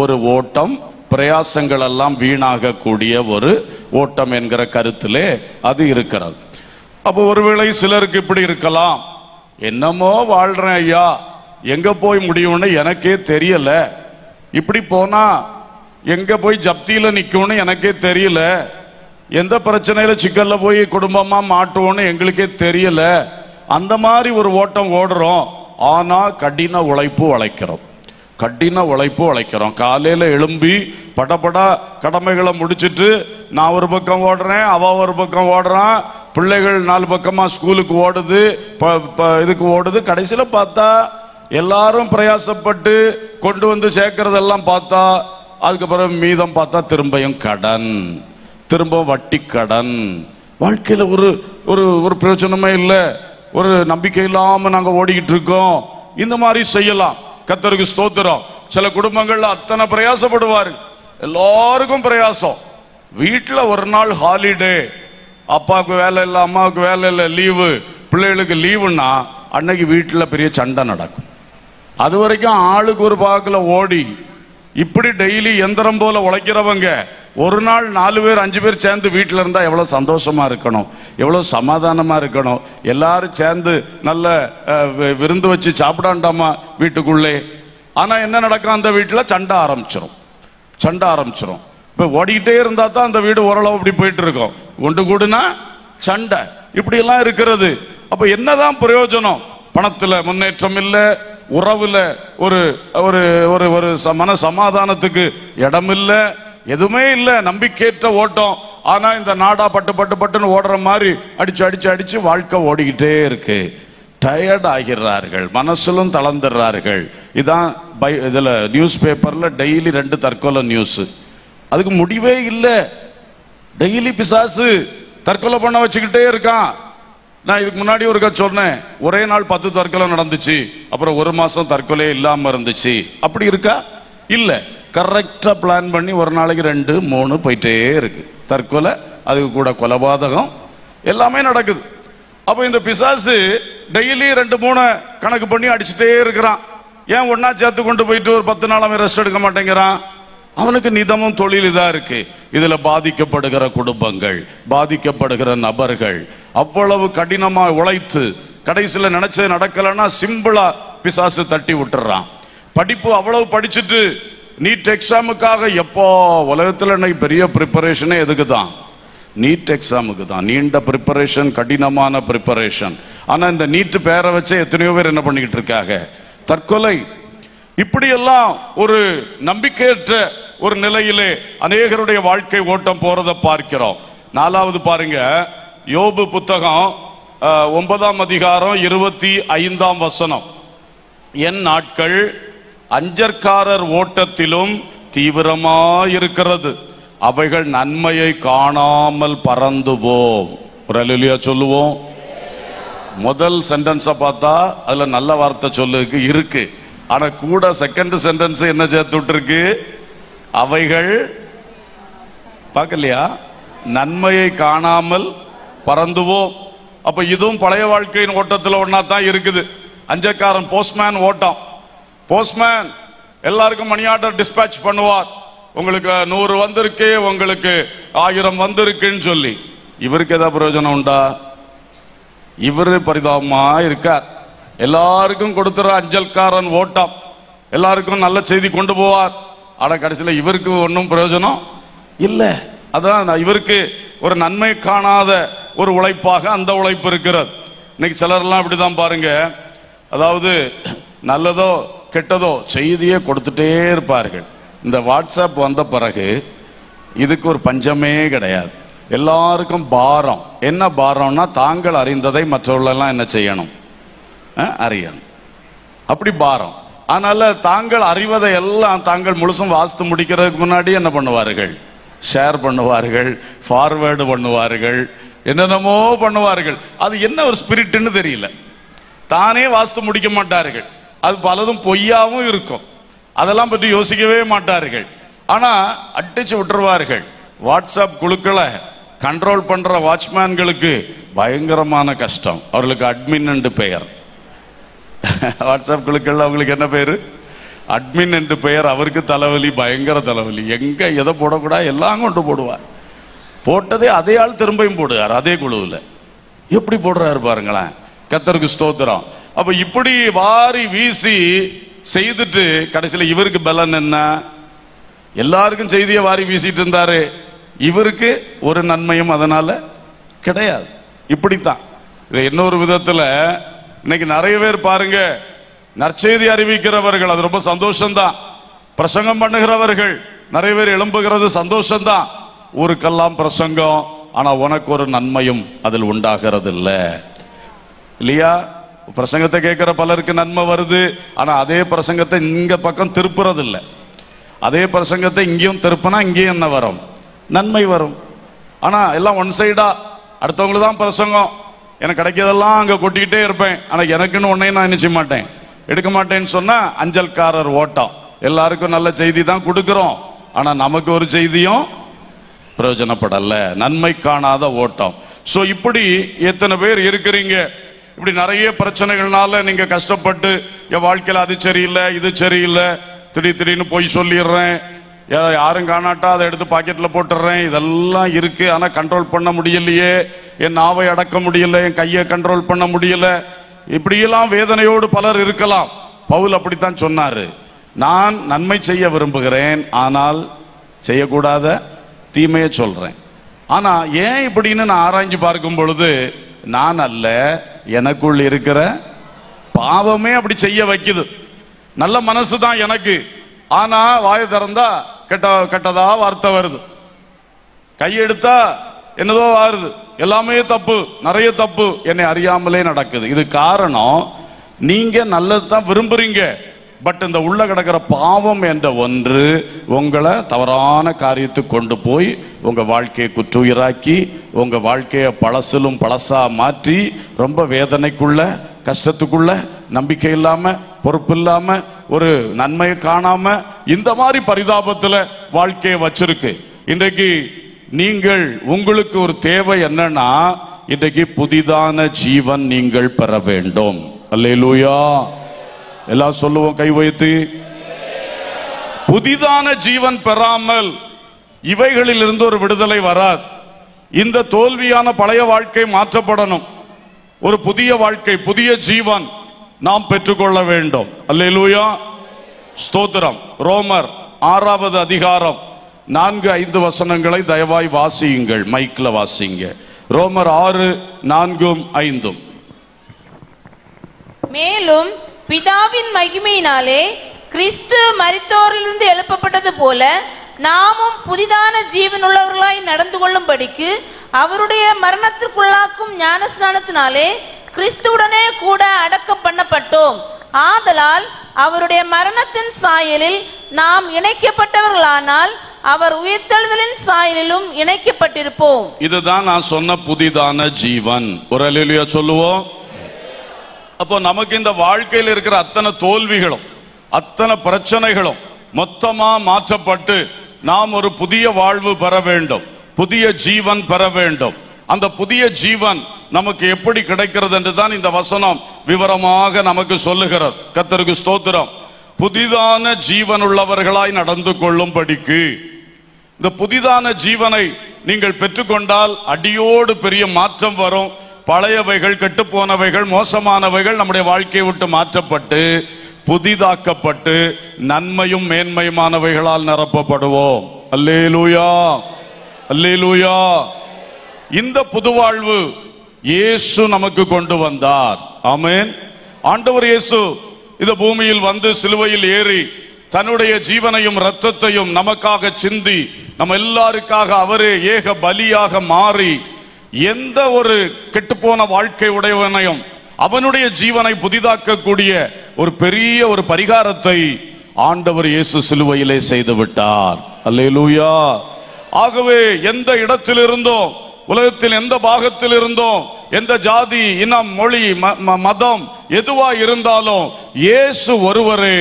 ஒரு ஓட்டம், பிரயாசங்கள் எல்லாம் வீணாக கூடிய ஒரு ஓட்டம் என்கிற கருத்திலே அது இருக்கிறது. அப்போ ஒருவேளை சிலருக்கு இப்படி இருக்கலாம், என்னமோ வாழ்றேன் ஐயா, எங்க போய் முடியும்னு எனக்கே தெரியல. இப்படி போனா எங்க போய் ஜப்தியில நிக்கும்னு எனக்கே தெரியல. எந்த பிரச்சனையில சிக்கல்ல போய் குடும்பமா மாட்டுவோன்னு எங்களுக்கே தெரியல. அந்த மாதிரி ஒரு ஓட்டம் ஓடுறோம். ஆனா கடின உழைப்பு உழைக்கிறோம். கடின உழைப்பு உழைக்கிறோம். காலையில எழும்பி படபடா கடமைகளை முடிச்சிட்டு நான் ஒரு பக்கம் ஓடுறேன், அவ ஒரு பக்கம் ஓடுறான், பிள்ளைகள் 4 பக்கமா ஸ்கூலுக்கு ஓடுது, இதுக்கு ஓடுது. கடைசியில பார்த்தா எல்லாரும் பிரயாசப்பட்டு கொண்டு வந்து சேர்க்கறதெல்லாம் பார்த்தா அதுக்கப்புறம் மீதம் பார்த்தா திரும்பியும் கடன், திரும்ப வட்டி கடன். வாழ்க்கையில ஒரு ஒரு ஒரு பிரயோஜனமே இல்லை. ஒரு நம்பிக்கை இல்லாம நாங்க ஓடிக்கிட்டு இருக்கோம். இந்த மாதிரி செய்யலாம். கர்த்தருக்கு ஸ்தோத்திரம். சில குடும்பங்கள்ல அத்தனை பிரயாசப்படுவாரு, எல்லாருக்கும் பிரயாசம். வீட்டுல ஒரு நாள் ஹாலிடே, அப்பாவுக்கு வேலை இல்லை, அம்மாவுக்கு வேலை இல்லை, லீவு, பிள்ளைகளுக்கு லீவுன்னா அன்னைக்கு வீட்டுல பெரிய சண்டை நடக்கும். அது வரைக்கும் ஆளுக்கு ஒரு பாக்குல ஓடி இப்படி டெய்லி எந்திரம் போல உழைக்கிறவங்க ஒரு நாள் 4 பேர் 5 பேர் சேர்ந்து வீட்டில் இருந்தா எவ்வளவு சந்தோஷமா இருக்கணும், எவ்வளவு சமாதானமா இருக்கணும். எல்லாரும் சேர்ந்து நல்ல விருந்து வச்சு சாப்பிடாண்டாமா வீட்டுக்குள்ளே. ஆனா என்ன நடக்கும், அந்த வீட்டுல சண்டை ஆரம்பிச்சிடும். இப்ப ஓடிக்கிட்டே இருந்தா தான் அந்த வீடு ஓரளவு இப்படி போயிட்டு இருக்கும். ஒன்று கூடுனா சண்டை, இப்படி எல்லாம் இருக்கிறது. அப்ப என்னதான் பிரயோஜனம்? பணத்துல முன்னேற்றம் இல்லை, உறவுல ஒரு ஒரு ஒரு ஒரு மன சமாதானத்துக்கு இடம் இல்லை, எதுவுமே இல்லை. நம்பிக்கையற்ற ஓட்டம். ஆனா இந்த நாடா பட்டு பட்டு பட்டுன்னு ஓடுற மாதிரி அடிச்சு அடிச்சு அடிச்சு வாழ்க்கை ஓடிக்கிட்டே இருக்கு. டயர்ட் ஆகிறார்கள், மனசிலும் தளர்ந்துடுறார்கள். இதான் இதுல நியூஸ் பேப்பர்ல டெய்லி 2 தற்கொலை நியூஸ். அதுக்கு முடிவே இல்லை. டெய்லி பிசாசு தற்கொலை பண்ண வச்சுக்கிட்டே இருக்கான். நான் இதுக்கு முன்னாடி ஒரு சொன்னேன், ஒரே நாள் 10 தற்கொலை நடந்துச்சு, அப்புறம் 1 மாசம் தற்கொலை இல்லாம இருந்துச்சு. அப்படி இருக்கா? இல்ல. கரெக்டா பிளான் பண்ணி ஒரு நாளைக்கு 2, 3 போயிட்டே இருக்கு தற்கொலை. அதுக்கு கூட கொலைபாதகம் எல்லாமே நடக்குது. அப்ப இந்த பிசாசு டெய்லி 2, 3 கணக்கு பண்ணி அடிச்சுட்டே இருக்கிறான். ஏன் ஒன்னா சேர்த்து கொண்டு போயிட்டு ஒரு 10 நாள் அவன் ரெஸ்ட் எடுக்க மாட்டேங்கிறான்? அவனுக்கு நிதமும் தொழில் இதா இருக்கு. இதுல பாதிக்கப்படுகிற குடும்பங்கள், பாதிக்கப்படுகிற நபர்கள் அவ்வளவு கடினமா உழைத்து கடைசியில நினைச்சது நடக்கலன்னா சிம்பிளா பிசாசு தட்டி விட்டுறான். படிப்பு அவ்வளவு படிச்சுட்டு நீட் எக்ஸாமுக்காக எப்போ உலகத்துல இன்னைக்கு பெரிய ப்ரிப்பரேஷனே எதுக்கு தான்? நீட் எக்ஸாமுக்கு தான். நீண்ட ப்ரிப்பரேஷன், கடினமான ப்ரிப்பரேஷன். ஆனா இந்த நீட் பேரை வச்சு எத்தனையோ பேர் என்ன பண்ணிக்கிட்டு இருக்காங்க? தற்கொலை. இப்படியெல்லாம் ஒரு நம்பிக்கையற்ற ஒரு நிலையிலே அநேகருடைய வாழ்க்கை ஓட்டம் போறதை பார்க்கிறோம். 4வது பாருங்க, யோபு புத்தகம் 9ஆம் அதிகாரம் 25ஆம் வசனம். என் நாட்கள் அஞ்சற்காரர் ஓட்டத்திலும் தீவிரமாயிருக்கிறது, அவைகள் நன்மையை காணாமல் பறந்து போம். ஒரு அல்லேலூயா சொல்லுவோம். முதல் சென்டென்ஸை பார்த்தா அதுல நல்ல வார்த்தை சொல்லுக்கு இருக்கு. ஆனா கூட செகண்ட் சென்டென்ஸ் என்ன சேர்த்து விட்டுருக்கு? அவைகள் பார்க்கலையா? நன்மையை காணாமல் பறந்துவோம். அப்ப இதுவும் பழைய வாழ்க்கையின் ஓட்டத்தில் ஒன்னா தான் இருக்குது. அஞ்சக்காரன் போஸ்ட்மேன் ஓட்டம். போஸ்ட்மேன் எல்லாருக்கும் மணி ஆர்டர் டிஸ்பேட்ச் பண்ணுவார். உங்களுக்கு 100 வந்திருக்கு, உங்களுக்கு 1000 வந்திருக்குன்னு சொல்லி. இவருக்கு ஏதாவது பிரயோஜனம் உண்டா? இவரு பரிதாபமா இருக்கார். எல்லாருக்கும் கொடுத்துற அஞ்சல்காரன் ஓட்டம், எல்லாருக்கும் நல்ல செய்தி கொண்டு போவார். ஆனா கடைசியில இவருக்கு ஒன்னும் பிரயோஜனம் இல்ல. அதான் இவருக்கு ஒரு நன்மை காணாத ஒரு உழைப்பாக அந்த உழைப்பு இருக்கிறது. இன்னைக்கு சிலர்லாம் இப்படிதான் பாருங்க, அதாவது நல்லதோ கெட்டதோ செய்தியே கொடுத்துட்டே இருப்பார்கள். இந்த வாட்ஸ்அப் வந்த பிறகு இதுக்கு ஒரு பஞ்சமே கிடையாது. எல்லாருக்கும் பாரம். என்ன பாரம்னா, தாங்கள் அறிந்ததை மற்றவர்களெல்லாம் என்ன செய்யணும்? அறியணும். அப்படி பாரம். அதனால தாங்கள் அறிவதை எல்லாம் தாங்கள் முழுசும் வாசித்து முடிக்கிறதுக்கு முன்னாடி என்ன பண்ணுவார்கள்? ஷேர் பண்ணுவார்கள், ஃபார்வேர்டு பண்ணுவார்கள், என்னென்னமோ பண்ணுவார்கள். அது என்ன ஒரு ஸ்பிரிட்னு தெரியல. தானே வாசித்து முடிக்க மாட்டார்கள். அது பலதும் பொய்யாவும் இருக்கும். அதெல்லாம் பற்றி யோசிக்கவே மாட்டார்கள். ஆனா அடிச்சு விட்டுருவார்கள். வாட்ஸ்அப் குழுக்களை கண்ட்ரோல் பண்ற வாட்ச்மேன்களுக்கு பயங்கரமான கஷ்டம். அவர்களுக்கு அட்மின் என்று பெயர். வாட்ஸ்அப் குழுக்கள் அவங்களுக்கு என்ன பேரு? அட்மின் என்று பெயர். அவருக்கு தலைவலி, பயங்கர தலைவலி. எங்க எதை போடக்கூடாது எல்லாம் கொண்டு போடுவார். போட்டதே அதே ஆள் திரும்பியும் போடுவார் அதே குழுவில். எப்படி போடுறாரு பாருங்களேன். கர்த்தருக்கு ஸ்தோத்திரம். அப்ப இப்படி வாரி வீசி செய்துட்டு கடைசியில இவருக்கு பலன் என்ன? எல்லாருக்கும் செய்தியை வாரி வீசிட்டு இருந்தாரு, இவருக்கு ஒரு நன்மையும் அதனால கிடையாது. இப்படித்தான் இது. இன்னொரு விதத்துல இன்னைக்கு நிறைய பேர் பாருங்க, நற்செய்தி அறிவிக்கிறவர்கள், அது ரொம்ப சந்தோஷம்தான். பிரசங்கம் பண்ணுகிறவர்கள் நிறைய பேர் எழும்புகிறது சந்தோஷம்தான். ஊருக்கெல்லாம் பிரசங்கம், ஆனா உனக்கு ஒரு நன்மையும் அதில் உண்டாகிறது இல்ல இல்லையா? பிரசங்கத்தை கேட்கிற பலருக்கு நன்மை வருது, ஆனா அதே பிரசங்கத்தை இங்க பக்கம் திருப்புறது இல்லை. அதே பிரசங்கத்தை இங்கேயும் திருப்பினா இங்கேயும் என்ன வரும்? நன்மை வரும். ஆனா எல்லாம் ஒன் சைடா, அடுத்தவங்களுக்கு தான் பிரசங்கம், எனக்கு கிடைக்கிறதெல்லாம் அங்க கொட்டிக்கிட்டே இருப்பேன், ஆனா எனக்குன்னு ஒன்னையும் நான் நினைச்ச மாட்டேன், எடுக்க மாட்டேன்னு சொன்னா அஞ்சல்காரர் ஓட்டம். எல்லாருக்கும் நல்ல செய்தி தான் கொடுக்கிறோம், ஆனா நமக்கு ஒரு செய்தியும் பிரயோஜனப்படல, நன்மை காணாத ஓட்டம். சோ இப்படி எத்தனை பேர் இருக்கிறீங்க? இப்படி நிறைய பிரச்சனைகள்னால நீங்க கஷ்டப்பட்டு, என் வாழ்க்கையில அது சரியில்லை இது சரியில்லை, திடீர்னு போய் சொல்லிடுறேன், யாரும் காணாட்டா அதை எடுத்து பாக்கெட்ல போட்டுறேன், இதெல்லாம் இருக்கு. ஆனா கண்ட்ரோல் பண்ண முடியலையே, என் நாவை அடக்க முடியல, என் கையை கண்ட்ரோல் பண்ண முடியல. இப்படியெல்லாம் வேதனையோடு பலர் இருக்கலாம். பவுல் அப்படித்தான் சொன்னாரு, நான் நன்மை செய்ய விரும்புகிறேன், ஆனால் செய்யக்கூடாத தீமையை சொல்றேன். ஆனா ஏன் இப்படின்னு நான் ஆராய்ஞ்சு பார்க்கும் பொழுது, நான் அல்ல, எனக்குள் இருக்கிற பாவமே அப்படி செய்ய வைக்குது. நல்ல மனசுதான் எனக்கு, ஆனா வாயை திறந்தா கெட்டதா வார்த்தை வருது, கையெடுத்தா என்னதோ வருது, எல்லாமே தப்பு, நிறைய தப்பு என்னை அறியாமலே நடக்குது. இது காரணம், நீங்க நல்லதுதான் விரும்புறீங்க, பட் இந்த உள்ள கிடக்கிற பாவம் என்ற ஒன்று உங்களை தவறான காரியத்துக்கு கொண்டு போய் உங்க வாழ்க்கையை குற்றுயிராக்கி, உங்க வாழ்க்கையை பழசிலும் பழசா மாற்றி, ரொம்ப வேதனைக்குள்ள, கஷ்டத்துக்குள்ள, நம்பிக்கை இல்லாம, பொறுப்பு இல்லாம, ஒரு நன்மையை காணாம, இந்த மாதிரி பரிதாபத்துல வாழ்க்கையை வச்சிருக்கு. இன்றைக்கு நீங்கள், உங்களுக்கு ஒரு தேவை என்னன்னா, இன்றைக்கு புதிதான ஜீவன் நீங்கள் பெற வேண்டும். அல்லேலூயா. எல்லாம் சொல்லுவோம் கை வைத்து. புதிதான ஜீவன் பெறாமல் இவைகளில் இருந்து ஒரு விடுதலை வராது. இந்த தோல்வியான பழைய வாழ்க்கை மாற்றப்படணும். ஒரு புதிய வாழ்க்கை, புதிய ஜீவன் நாம் பெற்றுக்கொள்ள வேண்டும். அல்லேலூயா, ஸ்தோத்திரம். ரோமர் 6வது அதிகாரம் 4-5 வசனங்களை தயவாய் வாசியுங்கள், மைக்ல வாசிங்க. ரோமர் 6:4-5. மேலும் பிதாவின் மகிமையினாலே கிறிஸ்து மரித்தோரிலிருந்து எழுப்பப்பட்டது போல நாமும் புதிதான ஜீவன் உள்ளவர்களாய் நடந்து கொள்ளும்படிக்கு அவருடைய மரணத்திற்குள்ளாக்கும் ஞானஸ்நானத்தினாலே கிறிஸ்துவுடனே கூட அடக்கம் பண்ணப்பட்டோம். ஆதலால் அவருடைய மரணத்தின் சாயலில் நாம் இணைக்கப்பட்டவர்களானால் அவர் உயிர்த்தெழுதலின் சாயலிலும் இணைக்கப்பட்டிருப்போம். இதுதான் நான் சொன்ன புதிதான ஜீவன். ஒரு அல்லேலூயா சொல்லுவோம். அப்போ நமக்கு இந்த வாழ்க்கையில் இருக்கிற அத்தனை தோல்விகளும் அத்தனை பிரச்சனைகளும் மொத்தமா மாற்றப்பட்டு நாம் ஒரு புதிய வாழ்வு பெற வேண்டும், புதிய ஜீவன் பெற வேண்டும். அந்த புதிய ஜீவன் நமக்கு எப்படி கிடைக்கிறது என்று தான் இந்த வசனம் விவரமாக நமக்கு சொல்லுகிறது. கர்த்தருக்கு ஸ்தோத்திரம். புதிதான ஜீவன் உள்ளவர்களாய் நடந்து கொள்ளும்படிக்கு, இந்த புதிதான ஜீவனை நீங்கள் பெற்றுக்கொண்டால் அடியோடு பெரிய மாற்றம் வரும். பழையவைகள், கெட்டு போனவைகள், மோசமானவைகள் நம்முடைய வாழ்க்கையை விட்டு மாற்றப்பட்டு புதிதாக்கப்பட்டு நன்மையும் மேன்மையுமானவைகளால் நிரப்பப்படுவோம். அல்லேலூயா, அல்லேலூயா. இந்த புதுவாழ்வு இயேசு நமக்கு கொண்டு வந்தார். ஆமென். ஆண்டவர் இயேசு இந்த பூமியில் வந்து சிலுவையில் ஏறி தன்னுடைய ஜீவனையும் இரத்தத்தையும் நமக்காக சிந்தி, நம்ம எல்லாருக்காக அவரே ஏக பலியாக மாறி, எந்த ஒரு கெட்டுப்போன வாழ்க்கை உடையவனையும் அவனுடைய ஜீவனை புதிதாக்கக்கூடிய ஒரு பெரிய ஒரு பரிகாரத்தை ஆண்டவர் இயேசு சிலுவையிலே செய்து விட்டார். அல்லேலூயா. ஆகவே எந்த இடத்திலிருந்தோ, உலகத்தில் எந்த பாகத்தில் இருந்தோம், எந்த ஜாதி, இனம், மொழி, மதம் எதுவா இருந்தாலும் இயேசு ஒருவரே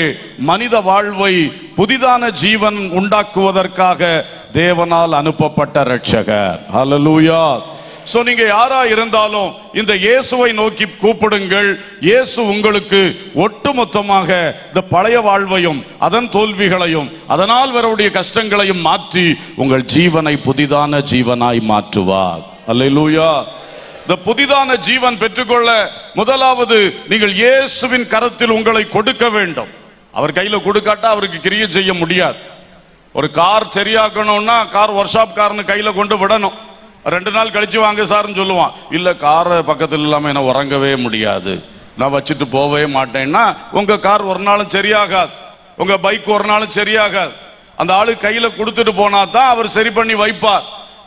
மனித வாழ்வை புதிதான ஜீவன் உண்டாக்குவதற்காக தேவனால் அனுப்பப்பட்ட இரட்சகர். ஹல்லேலூயா. சோ நீங்க யாரா இருந்தாலும் இந்த இயேசுவை நோக்கி கூப்பிடுங்கள். இயேசு உங்களுக்கு ஒட்டுமொத்தமாக இந்த பழைய வாழ்வையும் அதன் தோல்விகளையும் அதனால் வரக்கூடிய கஷ்டங்களையும் மாற்றி உங்கள் ஜீவனை புதிதான ஜீவனாய் மாற்றுவார். அல்லேலூயா. இந்த புதிதான ஜீவன் பெற்றுக்கொள்ள முதலாவது நீங்கள் இயேசுவின் கரத்தில் உங்களை கொடுக்க வேண்டும். அவர் கையில கொடுக்காட்டா அவருக்கு கிரியை செய்ய முடியாது. ஒரு கார் சரியாக்கணும்னா கார் ஒர்க் ஷாப் காரனு கையில கொண்டு விடணும். 2 நாள் கழிச்சு வாங்க சார்னு சொல்லுவான். இல்ல காரை பக்கத்தில் இல்லாம என்ன உறங்கவே முடியாது, நான் வச்சுட்டு போவே மாட்டேன்னா உங்க கார் ஒரு நாளும் சரியாகாது, உங்க பைக் ஒரு நாளும் சரியாகாது. அந்த ஆளு கையில கொடுத்துட்டு போனா தான் அவர் சரி பண்ணி வைப்பார்.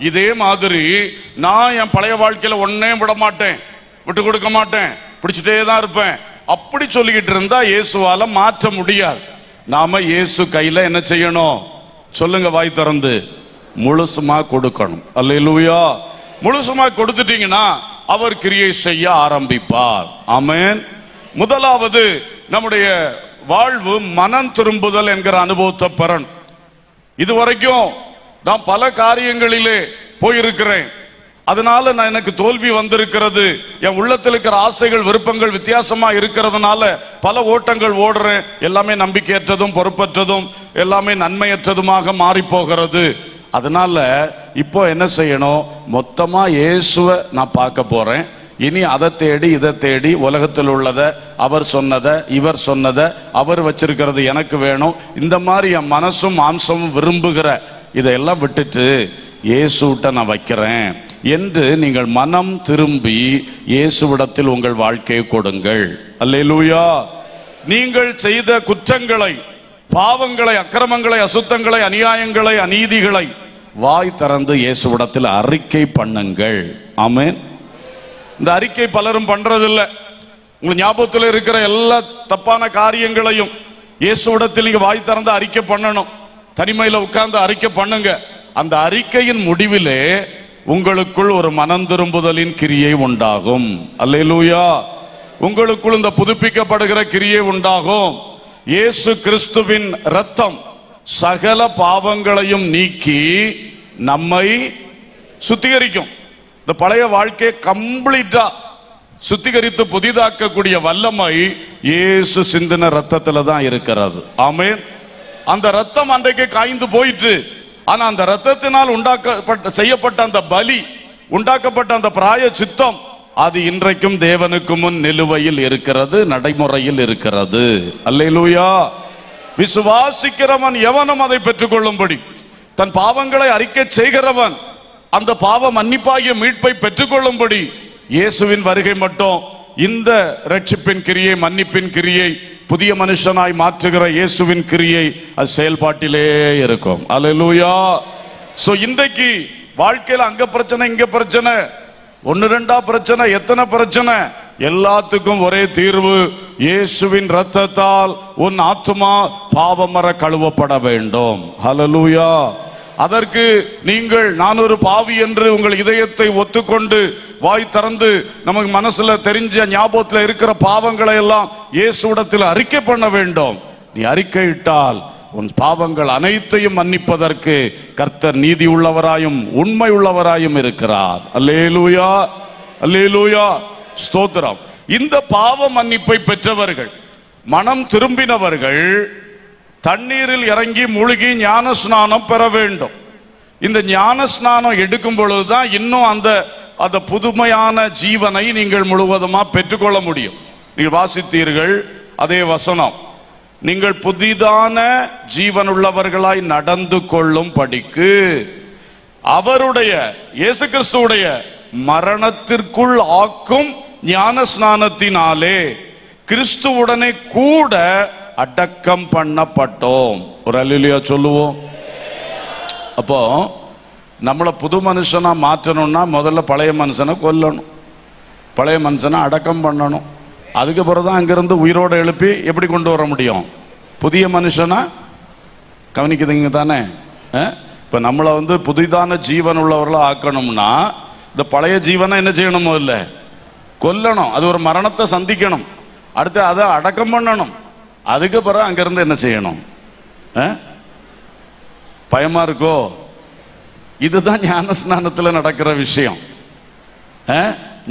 இதே மாதிரி நான் என் பழைய வாழ்க்கையில ஒன்னே விட மாட்டேன், விட்டு கொடுக்க மாட்டேன், பிடிச்சிட்டே தான் இருப்பேன் அப்படி சொல்லிக்கிட்டு இருந்தா இயேசுவால மாற்ற முடியாது. நாம இயேசு கையில என்ன செய்யணும் சொல்லுங்க, வாய் திறந்து முழுசுமா கொடுக்கணும். அல்லேலூயா. முழுசுமா கொடுத்துட்டீங்கன்னா அவர் கிரியை செய்ய ஆரம்பிப்பார். ஆமென். முதலாவது நம்முடைய வாழ்வு மனம் திரும்புதல் என்கிற அனுபவத்தை பெறணும். இதுவரைக்கும் நான் பல காரியங்களிலே போயிருக்கிறேன், அதனால நான் எனக்கு தோல்வி வந்திருக்கிறது. என் உள்ளத்தில் இருக்கிற ஆசைகள் விருப்பங்கள் வித்தியாசமா இருக்கிறதுனால பல ஓட்டங்கள் ஓடுறேன். எல்லாமே நம்பிக்கையற்றதும் பொறுப்பற்றதும் எல்லாமே நன்மையற்றதுமாக மாறி போகிறது. அதனால இப்போ என்ன செய்யணும், மொத்தமா இயேசுவை நான் பார்க்க போறேன். இனி அதை தேடி இதை தேடி உலகத்தில் உள்ளதை, அவர் சொன்னதை, இவர் சொன்னதை, அவர் வச்சிருக்கிறது எனக்கு வேணும், இந்த மாதிரி என் மனசும் மாம்சமும் விரும்புகிற இதையெல்லாம் விட்டுட்டு இயேசுட்ட நான் வைக்கிறேன் என்று நீங்கள் மனம் திரும்பி இயேசுவிடத்தில் உங்கள் வாழ்க்கையை கொடுங்கள். அல்லேலூயா. நீங்கள் செய்த குற்றங்களை, பாவங்களை, அக்கிரமங்களை, அசுத்தங்களை, அநியாயங்களை, அநீதிகளை வாய் திறந்து இயேசுவிடத்தில் அறிக்கை பண்ணுங்கள். ஆமென். இந்த அறிக்கை பலரும் பண்றதில்லை. உங்க ஞாபகத்தில் இருக்கிற எல்லா தப்பான காரியங்களையும் இயேசுவிடத்தில் நீங்க வாய் திறந்து அறிக்கை பண்ணணும். தனிமையில உட்கார்ந்து அறிக்கை பண்ணுங்க. அந்த அறிக்கையின் முடிவிலே உங்களுக்குள் ஒரு மனம் திரும்புதலின் கிரியை உண்டாகும். அல்லேலூயா. உங்களுக்குள் இந்த புதுப்பிக்கப்படுகிற கிரியை உண்டாகும். இயேசு கிறிஸ்துவின் இரத்தம் சகல பாவங்களையும் நீக்கி நம்மை சுத்திகரிக்கும். இந்த பழைய வாழ்க்கையை கம்ப்ளீட்டா சுத்திகரித்து புதிதாக்கக்கூடிய வல்லமை இயேசு சிந்தின ரத்தத்துல தான் இருக்கிறது. ஆமென். அந்த ரத்தம் அன்றைக்கு காய்ந்து போயிட்டு, ஆனா அந்த ரத்தத்தினால் செய்யப்பட்ட அந்த பலி, உண்டாக்கப்பட்ட அந்த பிராய சித்தம், அது இன்றைக்கும் தேவனுக்கு முன் நிலுவையில் இருக்கிறது, நடைமுறையில் இருக்கிறது. அல்லேலூயா. விசுவாசிக்கிறவன் எவனும் அதை பெற்றுக் கொள்ளும்படி, தன் பாவங்களை அறிக்கை செய்கிறவன் அந்த பாவ மன்னிப்பாகிய மீட்பை பெற்றுக் கொள்ளும்படி இயேசுவின் வருகை மட்டும் இந்த ரட்சிப்பின் கிரியை, மன்னிப்பின் கிரியை, புதிய மனுஷனாய் மாற்றுகிற இயேசுவின் கிரியை அது செயல்பாட்டிலே இருக்கும். அல்லேலூயா. சோ இன்றைக்கு வாழ்க்கையில அங்க பிரச்சனை, இங்க பிரச்சனை, 1-2 பிரச்சனை, எத்தனை பிரச்சனை, எல்லாத்துக்கும் ஒரே தீர்வு, இயேசுவின் இரத்தத்தால் உன் ஆத்துமா பாவமற கழுவப்பட வேண்டும். ஹல்லேலூயா. அதற்கு நீங்கள் நான் ஒரு பாவி என்று உங்கள் இதயத்தை ஒத்துக்கொண்டு வாய் திறந்து நமக்கு மனசுல தெரிஞ்ச ஞாபகத்தில் இருக்கிற பாவங்களை எல்லாம் இயேசுவிடத்தில் அறிக்கை பண்ண வேண்டும். நீ அறிக்கையிட்டால் உன் பாவங்கள் அனைத்தையும் மன்னிப்பதற்கு கர்த்தர் நீதி உள்ளவராயும் உண்மை உள்ளவராயும் இருக்கிறார். அல்லேலூயா. அல்லேலூயா. ஸ்தோத்திரம். இந்த பாவ மன்னிப்பை பெற்றவர்கள், மனம் திரும்பினவர்கள் தண்ணீரில் இறங்கி மூழ்கி ஞான ஸ்நானம் பெற வேண்டும். இந்த ஞான ஸ்நானம் எடுக்கும் பொழுதுதான் இன்னும் அந்த புதுமையான ஜீவனை நீங்கள் முழுவதுமா பெற்றுக்கொள்ள முடியும். நீங்கள் வாசித்தீர்கள் அதே வசனம், நீங்கள் புதிதான ஜீவன் உள்ளவர்களாய் நடந்து கொள்ளும் படிக்கு அவருடைய இயேசு கிறிஸ்துவுடைய மரணத்திற்குள் ஆக்கும் ஞான ஸ்நானத்தினாலே கிறிஸ்துவுடனே கூட அடக்கம் பண்ணப்பட்டோம். ஒரு அல்லேலூயா சொல்லுவோம். அப்போ நம்மளை புது மனுஷனா மாற்றணும்னா முதல்ல பழைய மனுஷனை கொல்லணும், பழைய மனுஷனை அடக்கம் பண்ணணும். அதுக்கு பிறகுதான் அங்கிருந்து உயிரோடு எழுப்பி எப்படி கொண்டு வர முடியும் புதிய மனுஷனா. கவனிக்குதுங்க தானே? இப்ப நம்மளை புதிதான ஜீவன் உள்ளவர்களா ஆக்கணும்னா இந்த பழைய ஜீவனை என்ன செய்யணும், முதல்ல கொல்லணும். அது ஒரு மரணத்தை சந்திக்கணும். அடுத்து அதை அடக்கம் பண்ணணும். அதுக்கு பிறகு அங்கிருந்து என்ன செய்யணும்? பயமா இருக்கோ? இதுதான் ஞானஸ்நானத்தில் நடக்கிற விஷயம்.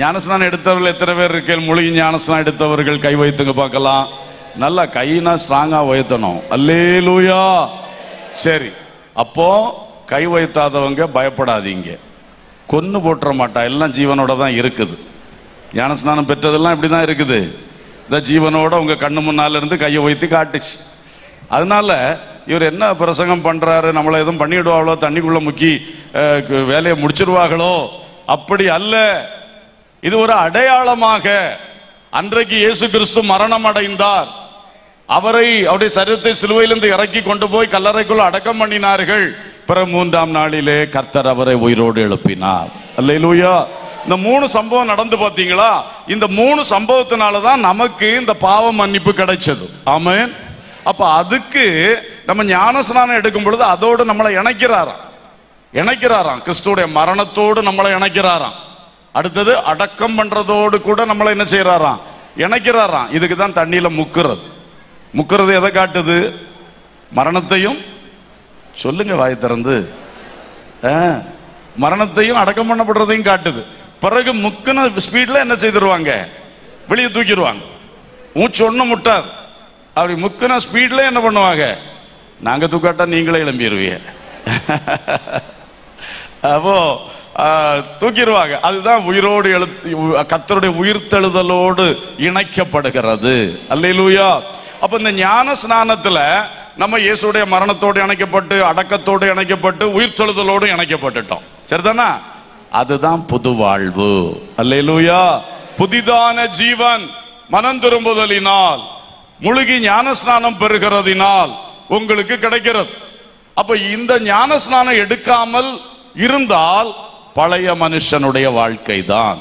ஞானஸ்நானம் எடுத்தவர்கள் எத்தனை பேர் இருக்கேன்? மூழ்கி ஞானஸ்நானம் எடுத்தவர்கள் கை வைத்துங்க பார்க்கலாம். நல்லா கைனா ஸ்ட்ராங்கா உயர்த்தணும். அல்லேலூயா. சரி, அப்போ கை வைத்தாதவங்க பயப்படாதீங்க. கொன்னு போட்டுற மாட்டா, எல்லாம் ஜீவனோட தான் இருக்குது. ஞானஸ்நானம் பெற்றதெல்லாம் இப்படிதான் இருக்குது. இந்த ஜீவனோட உங்க கண்ணு முன்னால இருந்து கையை வைத்து காட்டுச்சு. அதனால இவர் என்ன பிரசங்கம் பண்றாரு, நம்மளை எதுவும் பண்ணிடுவாங்களோ, தண்ணிக்குள்ள முக்கி வேலையை முடிச்சிருவாங்களோ, அப்படி அல்ல. இது ஒரு அடையாளமாக அன்றைக்கு இயேசு கிறிஸ்து மரணம் அடைந்தார். அவரை அவருடைய சரீரத்தை சிலுவையிலிருந்து இறக்கி கொண்டு போய் கல்லறைக்குள்ள அடக்கம் பண்ணினார்கள். பிறகு 3ஆம் நாளிலே கர்த்தர் அவரை உயிரோடு எழுப்பினார். அல்லேலூயா. இந்த 3 சம்பவம் நடந்து பாத்தீங்களா? இந்த 3 சம்பவத்தினாலதான் நமக்கு இந்த பாவ மன்னிப்பு கிடைச்சது. ஆமென். அப்ப அதுக்கு நம்ம ஞானஸ்நானம் எடுக்கும் பொழுது அதோடு நம்மளை இணைக்கிறாராம். கிறிஸ்துடைய மரணத்தோடு நம்மளை இணைக்கிறாராம். அடுத்தது அடக்கம் பண்றதோடு கூட நம்மளை என்ன செய்யறாராம், இணைக்கிறாராம். இதுக்கு தான் தண்ணியில முக்கிறது எதை காட்டுது? மரணத்தையும், சொல்லுங்க வாய் திறந்து, மரணத்தையும் அடக்கம் பண்ணப்படுறதையும் காட்டுது. பிறகு முக்கின ஸ்பீட்ல என்ன செய்திருவாங்க, வெளியே தூக்கிடுவாங்க. மூச்சு ஒண்ணும் முட்டாது. அப்படி முக்கின ஸ்பீட்ல என்ன பண்ணுவாங்க, நாங்க தூக்காட்டா நீங்களே எழும்பிடுவீங்க. அப்போ தூக்கிடுவாங்க. அதுதான் உயிரோடு கர்த்தருடைய உயிர்த்தெழுதலோடு இணைக்கப்படுகிறது. அல்லேலூயா. அப்ப இந்த ஞான ஸ்நானத்துல நம்ம இயேசுடைய மரணத்தோடு இணைக்கப்பட்டு, அடக்கத்தோடு இணைக்கப்பட்டு, உயிர்த்தெழுதலோடு இணைக்கப்பட்டுட்டோம். சரிதானா? அதுதான் புது வாழ்வு. அல்லேலூயா. புதிதான ஜீவன் மனம் திரும்புதலினால், முழுகி ஞான ஸ்நானம் பெறுகிறதினால் உங்களுக்கு கிடைக்கிறது. அப்ப இந்த ஞான ஸ்நானம் எடுக்காமல் இருந்தால் பழைய மனுஷனுடைய வாழ்க்கை தான்.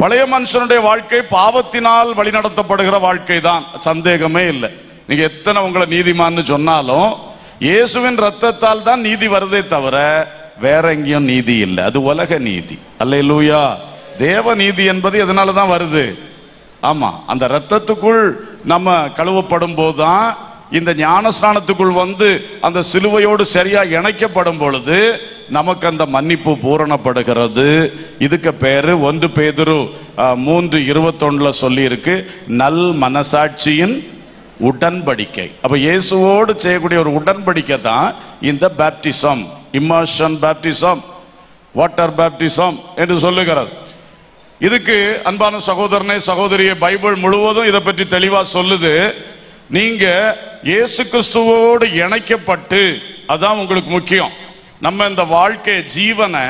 பழைய மனுஷனுடைய வாழ்க்கை பாவத்தினால் வழிநடத்தப்படுகிற வாழ்க்கை தான், சந்தேகமே இல்லை. நீங்க எத்தனை உங்களை நீதிமான்னு சொன்னாலும் இயேசுவின் ரத்தத்தால் தான் நீதி வருதே தவிர வேற எங்கேயும் நீதி இல்லை. அது உலக நீதி. அல்லேலூயா. தேவ நீதி என்பது எதனால தான் வருது? ஆமா, அந்த ரத்தத்துக்குள் நம்ம கழுவப்படும் போதுதான், இந்த ஞானஸ்நானத்துக்குள் வந்து அந்த சிலுவையோடு சரியா இணைக்கப்படும் பொழுது நமக்கு அந்த மன்னிப்பு பூரணப்படுகிறது. இதுக்கு பேரு 1 பேதுரு 3:21 சொல்லி இருக்கு, நல் மனசாட்சியின் உடன்படிக்கை. அப்ப இயேசுவோடு செய்யக்கூடிய ஒரு உடன்படிக்கை தான் இந்த baptism, immersion baptism, water baptism என்று சொல்லுகிறது. இதுக்கு அன்பான சகோதரனே சகோதரியே, பைபிள் முழுவதும் இதை பற்றி தெளிவா சொல்லுது. நீங்க இயேசு கிறிஸ்துவோடு இணைக்கப்பட்டு, அதான் உங்களுக்கு முக்கியம். நம்ம இந்த வாழ்க்கை ஜீவனை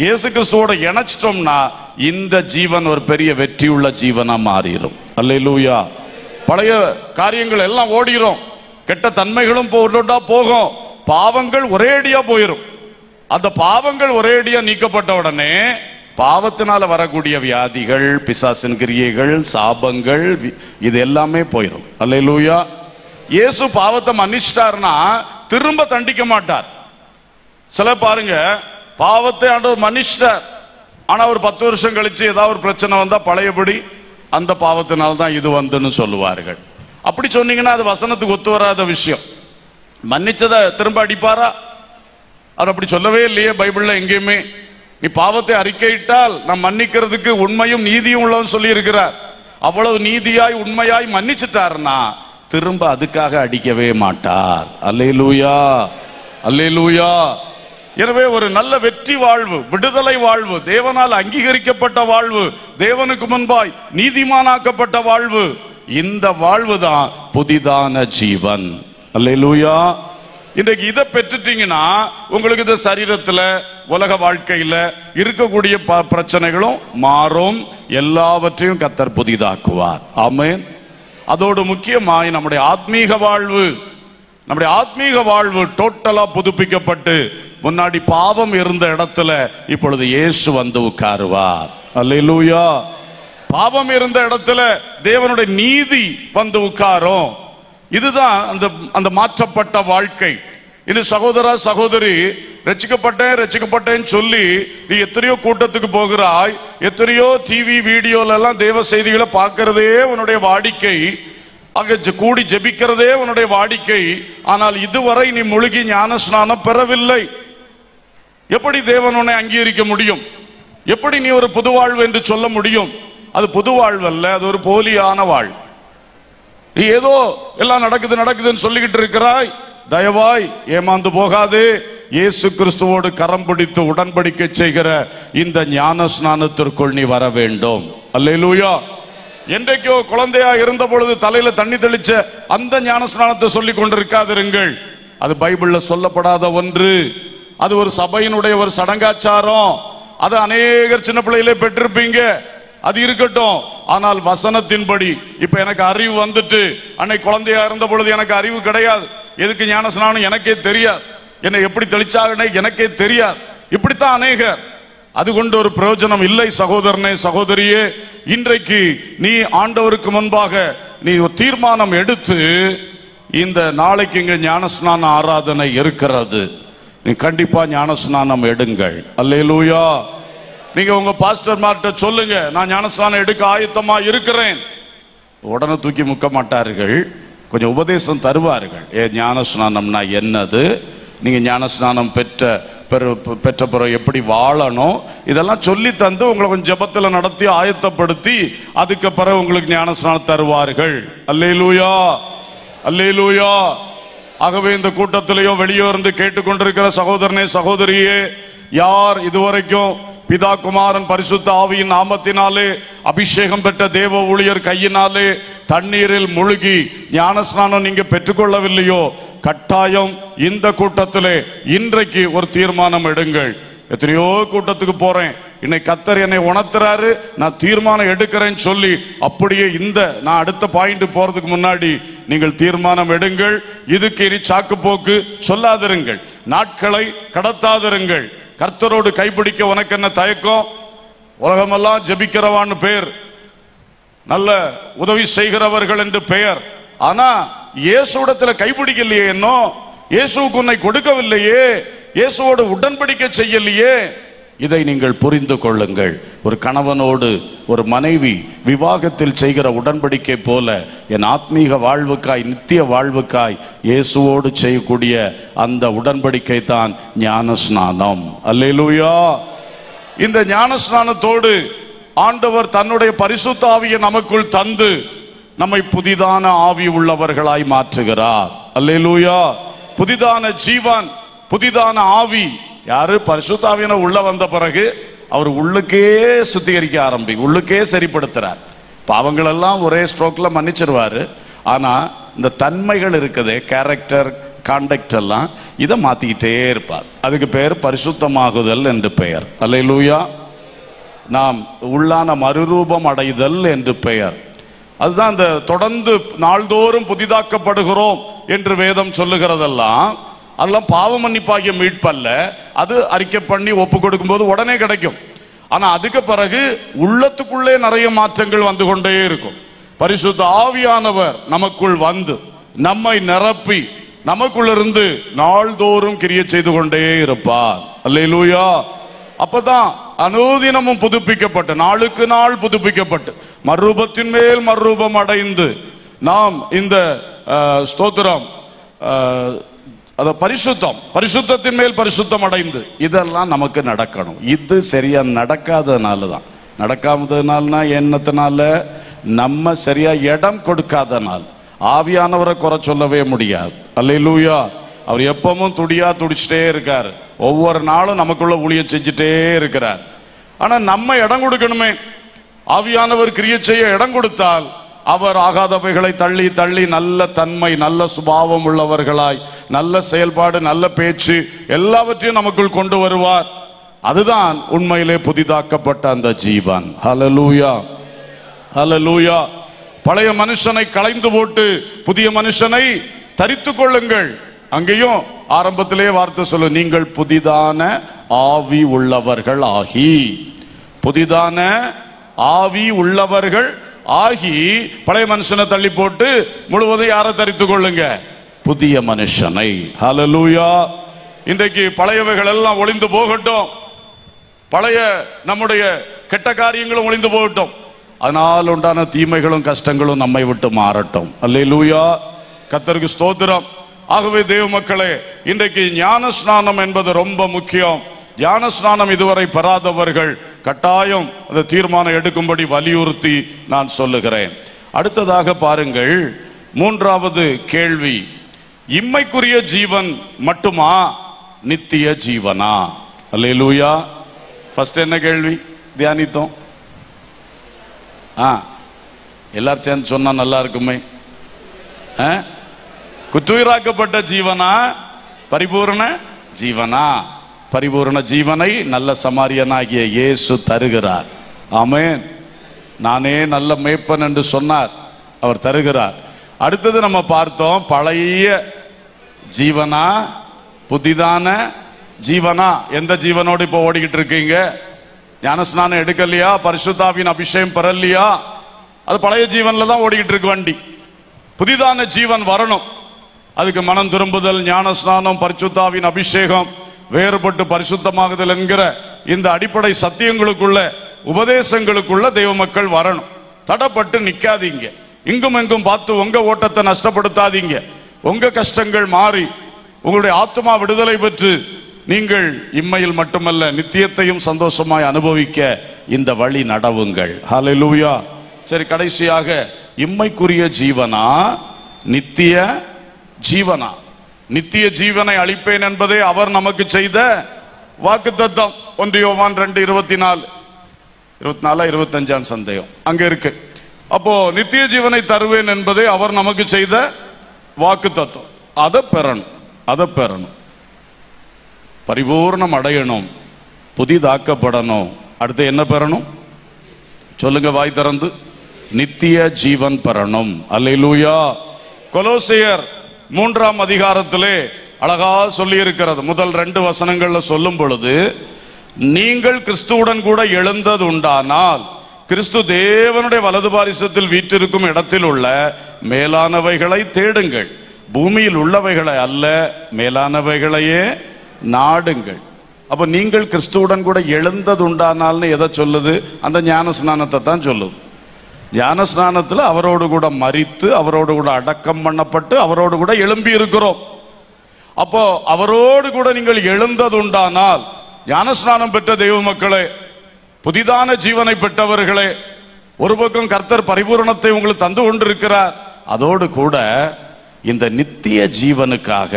இயேசு கிறிஸ்துவோட இணைச்சிட்டோம்னா இந்த ஜீவன் ஒரு பெரிய வெற்றியுள்ள ஜீவனா மாறிடும். அல்லேலூயா. பழைய காரியங்கள் எல்லாம் ஓடிரும், கெட்ட தன்மைகளும் போகும், பாவங்கள் ஒரேடியா போயிரும். அந்த பாவங்கள் ஒரேடியா நீக்கப்பட்ட உடனே பாவத்தினால வரக்கூடிய வியாதிகள், பிசாசின் கிரியைகள், சாபங்கள், இது எல்லாமே போயிடும். அல்லேலூயா. இயேசு பாவத்தை மன்னிச்சிட்டாருன்னா திரும்ப தண்டிக்க மாட்டார். சில பாருங்க, பாவத்தை ஆண்டவர் மன்னிச்சிட்டார், ஆனா ஒரு 10 வருஷம் கழிச்சு ஏதாவது ஒரு பிரச்சனை வந்தா பழையபடி அந்த பாவத்தினால்தான் இது வந்துன்னு சொல்லுவார்கள். அப்படி சொன்னீங்கன்னா அது வசனத்துக்கு ஒத்து வராத விஷயம். மன்னிச்சதை திரும்ப அடிப்பாரா? அவர் அப்படி சொல்லவே இல்லையே பைபிள்ல எங்கேயுமே. நீ பாவத்தை அறிக்கையிட்டால் நான் மன்னிக்கிறதுக்கு உண்மையும் நீதியும் உள்ளவன் சொல்லி இருக்கிறார். அவ்வளவு நீதியாய் உண்மையாய் மன்னிச்சுட்டாருன்னா திரும்ப அதுக்காக அடிக்கவே மாட்டார். அல்லேலூயா. அல்லேலூயா. எனவே ஒரு நல்ல வெற்றி வாழ்வு, விடுதலை வாழ்வு, தேவனால் அங்கீகரிக்கப்பட்ட வாழ்வு, தேவனுக்கு முன்பாய் நீதிமானாக்கப்பட்ட வாழ்வு, இந்த வாழ்வு தான் புதிதான ஜீவன். அல்லேலூயா. இன்றைக்கு இதை பெற்றுட்டீங்கன்னா உங்களுக்கு இந்த சரீரத்துல, உலக வாழ்க்கையில இருக்கக்கூடிய பிரச்சனைகளும் மாறும், எல்லாவற்றையும் கர்த்தர் புதிதாக்குவார். ஆமென். அதோடு முக்கியமாய் நம்முடைய ஆத்மீக வாழ்வு டோட்டலா புதுப்பிக்கப்பட்டு, முன்னாடி பாவம் இருந்த இடத்துல இப்பொழுது இயேசு வந்து உட்காருவார். அல்லேலூயா. பாவம் இருந்த இடத்துல தேவனுடைய நீதி வந்து உட்காரும். இதுதான் அந்த மாற்றப்பட்ட வாழ்க்கை. இன்னும் சகோதரா சகோதரி, ரட்சிக்கப்பட்டேன் சொல்லி நீ எத்தனையோ கூட்டத்துக்கு போகிறாய், எத்தனையோ டிவி வீடியோல எல்லாம் தேவ செய்திகளை பார்க்கிறதே உன்னுடைய வாடிக்கை, அங்க கூடி ஜெபிக்கிறதே உன்னுடைய வாடிக்கை. ஆனால் இதுவரை நீ முழுகி ஞான ஸ்நானம் பெறவில்லை. எப்படி தேவன் உன்னை அங்கீகரிக்க முடியும்? எப்படி நீ ஒரு புது வாழ்வு என்று சொல்ல முடியும்? அது புது வாழ்வு அல்ல, அது ஒரு போலியான வாழ்வு. நீ ஏதோ எல்லாம் நடக்குதுன்னு சொல்லிக்கிட்டு இருக்கிறாய். தயவாய் ஏமாந்து போகாது. இயேசு கிறிஸ்துவோடு கரம் பிடித்து உடன்படிக்கை செய்கிற இந்த ஞான ஸ்நானத்திற்குள் நீ வர வேண்டும். அல்லேலூயா. என்றைக்கோ குழந்தையா இருந்த பொழுது தலையில தண்ணி தெளிச்ச அந்த ஞான ஸ்நானத்தை சொல்லி கொண்டிருக்காதிருங்கள். அது பைபிள்ல சொல்லப்படாத ஒன்று. அது ஒரு சபையினுடைய ஒரு சடங்காச்சாரம். அது அநேகர் சின்ன பிள்ளையிலே பெற்றிருப்பீங்க. அது இருக்கட்டும். ஆனால் வசனத்தின்படி இப்ப எனக்கு அறிவு வந்துட்டு, அன்னை குழந்தையா இருந்த பொழுது எனக்கு அறிவு கிடையாது. எதுக்கு ஞான ஸ்நானம் எனக்கே தெரியாது, என்னை எப்படி தெளிச்சாங்கன்னே எனக்கே தெரியாது. இப்படித்தான் அநேகர். அது கொண்டு ஒரு பிரயோஜனம் இல்லை. சகோதரனே, சகோதரியே, இன்றைக்கு நீ ஆண்டவருக்கு முன்பாக நீ ஒரு தீர்மானம் எடுத்து, இந்த நாளைக்கு இங்க ஞானஸ்நான ஆராதனை இருக்கிறது, நீ கண்டிப்பா ஞானஸ்நானம் எடுங்கள். அல்லேலூயா. நீங்க உங்க பாஸ்டர்மார்ட்ட சொல்லுங்க, நான் ஞானஸ்நானம் எடுக்க ஆயத்தமா இருக்கிறேன். உடனே தூக்கி முக்க மாட்டார்கள், கொஞ்சம் உபதேசம் தருவார்கள். ஞானஸ்நானம்னா என்னது, நீங்க ஞானஸ்நானம் பெற்ற பிறகு எப்படி வாழணும், இதெல்லாம் சொல்லி தந்து உங்களை கொஞ்சம் ஜெபத்துல நடத்தி ஆயத்தப்படுத்தி அதுக்கு பிறகு உங்களுக்கு ஞானஸ்நானம் தருவார்கள். அல்லேலூயா, அல்லேலூயா. ஆகவே இந்த கூட்டத்திலேயோ வெளியே இருந்து கேட்டுக்கொண்டிருக்கிற சகோதரனே, சகோதரியே, யார் இதுவரைக்கும் பிதா குமாரன் பரிசுத்த ஆவியின் நாமத்தினாலே அபிஷேகம் பெற்ற தேவ ஊழியர் கையினாலே தண்ணீரில் முழுகி ஞானஸ்நானம் நீங்க பெற்றுக்கொள்ளவில்லையோ, கட்டாயம் இந்த கூட்டத்திலே இன்றைக்கு ஒரு தீர்மானம் எடுங்கள். எத்தனையோ கூட்டத்துக்கு போறேன், இன்னைக்கு கர்த்தர் என்னை உணர்த்துறாரு, நான் தீர்மானம் எடுக்கிறேன்னு சொல்லி அப்படியே நான் அடுத்த பாயிண்ட் போறதுக்கு முன்னாடி நீங்கள் தீர்மானம் எடுங்கள். இதுக்கு இனி சாக்கு போக்கு சொல்லாதிருங்கள், நாட்களை கடத்தாதிருங்கள். கர்த்தரோடு கைப்பிடிக்க உனக்கு என்ன தயக்கம்? உலகமெல்லாம் ஜெபிக்கிறவான்னு பெயர், நல்ல உதவி செய்கிறவர்கள் என்று பெயர். ஆனா இயேசுவிடத்துல கைப்பிடிக்கலையே, இன்னும் இயேசுவுக்கு உன்னை கொடுக்கவில்லையே, இயேசுவோடு உடன்படிக்கை செய்யலையே. இதை நீங்கள் புரிந்து கொள்ளுங்கள். ஒரு கணவனோடு ஒரு மனைவி விவாகத்தில் செய்கிற உடன்படிக்கை போல என் ஆத்மீக வாழ்வுக்காய், நித்திய வாழ்வுக்காய் இயேசுவோடு செய்யக்கூடிய அந்த உடன்படிக்கை தான் ஞானஸ்நானம். அல்லேலூயா. இந்த ஞானஸ்நானத்தோடு ஆண்டவர் தன்னுடைய பரிசுத்த ஆவியை நமக்குள் தந்து நம்மை புதிதான ஆவி உள்ளவர்களாய் மாற்றுகிறார். அல்லேலூயா. புதிதான ஜீவன், புதிதான ஆவி. யாரு? பரிசுத்த ஆவியினர் உள்ள வந்த பிறகு அவர் உள்ளுக்கே சுத்திகரிக்க உள்ளுக்கே சரிப்படுத்துறார். பாவங்களெல்லாம் ஒரே ஸ்ட்ரோக்ல மன்னிச்சிருவாரு. ஆனா இந்த தன்மைகள் இருக்குது, கேரக்டர், கான்டக்ட் எல்லாம், இதை மாத்திக்கிட்டே இருப்பார். அதுக்கு பெயர் பரிசுத்தமாகுதல் என்று பெயர். அல்லேலூயா. நாம் உள்ளான மறுரூபம் அடைதல் என்று பெயர். அதுதான் இந்த தொடர்ந்து நாள்தோறும் புதிதாக்கப்படுகிறோம் என்று வேதம் சொல்லுகிறதெல்லாம், அதெல்லாம் பாவ மன்னிப்பாகிய மீட்பல்ல. அது அறிக்கை பண்ணி ஒப்பு கொடுக்கும் போது உடனே கிடைக்கும். ஆனா அதுக்கு பிறகு உள்ளத்துக்குள்ளே நிறைய மாற்றங்கள் வந்து கொண்டே இருக்கும். பரிசுத்த ஆவியானவர் நமக்குள் வந்து நம்மை நிரப்பி நமக்குள்ளிருந்து நாள்தோறும் கிரியை செய்து கொண்டே இருப்பார். அல்லேலூயா. அப்பதான் அனுதினமும் புதுப்பிக்கப்பட்டு, நாளுக்கு நாள் புதுப்பிக்கப்பட்டு, மறுரூபத்தின் மேல் மறுரூபம் அடைந்து நாம் இந்த ஸ்தோத்திரம், பரிசுத்தத்தின் மேல் பரிசுத்தம் அடைந்து இதெல்லாம் நமக்கு நடக்கணும். இது சரியா நடக்காதனாலதான். நடக்காதனால்னா என்னத்தினால? நம்ம சரியா இடம் கொடுக்காதனால். ஆவியானவரை குறை சொல்லவே முடியாது. அல்லேலூயா. அவர் எப்பவும் துடிச்சிட்டே இருக்காரு. ஒவ்வொரு நாளும் நமக்குள்ள ஊழியம் செஞ்சுட்டே இருக்கிறார். ஆனா நம்ம இடம் கொடுக்கணுமே. ஆவியானவர் கிரியை செய்ய இடம் கொடுத்தால் அவர் ஆகாதவைகளை தள்ளி தள்ளி நல்ல தன்மை, நல்ல சுபாவம் உள்ளவர்களாய், நல்ல செயல்பாடு, நல்ல பேச்சு எல்லாவற்றையும் நமக்குள் கொண்டு வருவார். அதுதான் உண்மையிலே புதிதாக்கப்பட்ட அந்த ஜீவன். ஹல்லேலூயா, ஹல்லேலூயா. பழைய மனுஷனை களைந்து போட்டு புதிய மனுஷனை தரித்துக் கொள்ளுங்கள். அங்கேயும் ஆரம்பத்திலே வார்த்தை சொல்லு, நீங்கள் புதிதான ஆவி உள்ளவர்கள் ஆகி. புதிதான ஆவி உள்ளவர்கள் ஆகி பழைய மனுஷனை தள்ளி போட்டு முழுவதும் யாரை தரித்துக் கொள்ளுங்க? புதிய மனுஷனை. ஹல்லேலூயா. இன்றைக்கு பழையவைகள் எல்லாம் ஒளிந்து போகட்டும். பழைய நம்முடைய கெட்ட காரியங்களும் ஒளிந்து போகட்டும். அதனால் உண்டான தீமைகளும் கஷ்டங்களும் நம்மை விட்டு மாறட்டும். அல்லேலூயா. கர்த்தருக்கு ஸ்தோத்திரம். ஆகவே தேவ மக்களே, இன்றைக்கு ஞான ஸ்நானம் என்பது ரொம்ப முக்கியம். ஞான ஸ்நானம் இதுவரை பெறாதவர்கள் கட்டாயம் அந்த தீர்மானம் எடுக்கும்படி வலியுறுத்தி நான் சொல்லுகிறேன். அடுத்ததாக பாருங்கள், மூன்றாவது கேள்வி, இம்மைக்குரிய ஜீவன் மட்டுமா நித்திய ஜீவனா? அல்லேலூயா. ஃபர்ஸ்ட் என்ன கேள்வி தியானித்தோம்? எல்லாரும் சேர்ந்து சொன்னா நல்லா இருக்குமே. குற்றுயிராக்கப்பட்ட ஜீவனா, பரிபூர்ண ஜீவனா? பரிபூர்ண ஜீவனை நல்ல சமாரியனாகிய இயேசு தருகிறார். ஆமென். நானே நல்ல மேய்ப்பன் என்று சொன்னார், அவர் தருகிறார். அடுத்தது நம்ம பார்த்தோம், பழைய ஜீவனா புதிதான ஜீவனா? எந்த ஜீவனோடு இப்ப ஓடிக்கிட்டு இருக்கீங்க? ஞானஸ்நானம் எடுக்கலையா? பரிசுத்தாவின் அபிஷேகம் பெறலையா? அது பழைய ஜீவன்ல தான் ஓடிக்கிட்டு இருக்கு வண்டி. புதிதான ஜீவன் வரணும். அதுக்கு மனம் திரும்புதல், ஞானஸ்நானம், பரிசுத்தாவின் அபிஷேகம், வேறுபட்டு பரிசுத்தமாகுதல் என்கிற இந்த அடிப்படை சத்தியங்களுக்குள்ள, உபதேசங்களுக்குள்ள தெய்வ மக்கள் வரணும். தடப்பட்டு நிக்காதீங்க. இங்கும் எங்கும் பார்த்து உங்க ஓட்டத்தை நஷ்டப்படுத்தாதீங்க. உங்க கஷ்டங்கள் மாறி உங்களுடைய ஆத்மா விடுதலை பெற்று நீங்கள் இம்மையில் மட்டுமல்ல நித்தியத்தையும் சந்தோஷமாய் அனுபவிக்க இந்த வழி நடவுங்கள். ஹல்லேலூயா. சரி, கடைசியாக இம்மைக்குரிய ஜீவனா நித்திய ஜீவனா? நித்திய ஜீவனை அளிப்பேன் என்பதே அவர் நமக்கு செய்த வாக்குத்தத்தம். 1 யோவான் 2:24, 25 சந்தேகம் அங்க இருக்கு. அப்போ நித்திய ஜீவனை தருவேன் என்பதே அவர் நமக்கு செய்த வாக்குத்தத்தம். அதை பெறணும், அதை பெறணும். பரிபூர்ணம் அடையணும், புதிதாக்கப்படணும். அடுத்து என்ன பெறணும் சொல்லுங்க வாய் திறந்து? நித்திய ஜீவன் பெறணும். அல்லேலூயா. கொலோசியர் 3ஆம் அதிகாரத்திலே அழகா சொல்லி இருக்கிறது. முதல் 2 வசனங்கள்ல சொல்லும் பொழுது, நீங்கள் கிறிஸ்துவுடன் கூட எழுந்தது உண்டானால் கிறிஸ்து தேவனுடைய வலது பாரிசத்தில் வீற்றிருக்கும் இடத்தில் உள்ள மேலானவைகளை தேடுங்கள், பூமியில் உள்ளவைகளை அல்ல, மேலானவைகளையே நாடுங்கள். அப்ப நீங்கள் கிறிஸ்துவுடன் கூட எழுந்தது உண்டானால்னு எதை சொல்லுது? அந்த ஞான ஸ்நானத்தை தான் சொல்லுது. ஞான ஸ்நானத்துல அவரோடு கூட மரித்து, அவரோடு கூட அடக்கம் பண்ணப்பட்டு, அவரோடு கூட எழும்பி இருக்கிறோம். அப்போ அவரோடு கூட நீங்கள் எழுந்தது உண்டானால், ஞானஸ்நானம் பெற்ற தெய்வ மக்களே, புதிதான ஜீவனை பெற்றவர்களே, ஒரு பக்கம் கர்த்தர் பரிபூரணத்தை உங்களுக்கு தந்து கொண்டிருக்கிறார். அதோடு கூட இந்த நித்திய ஜீவனுக்காக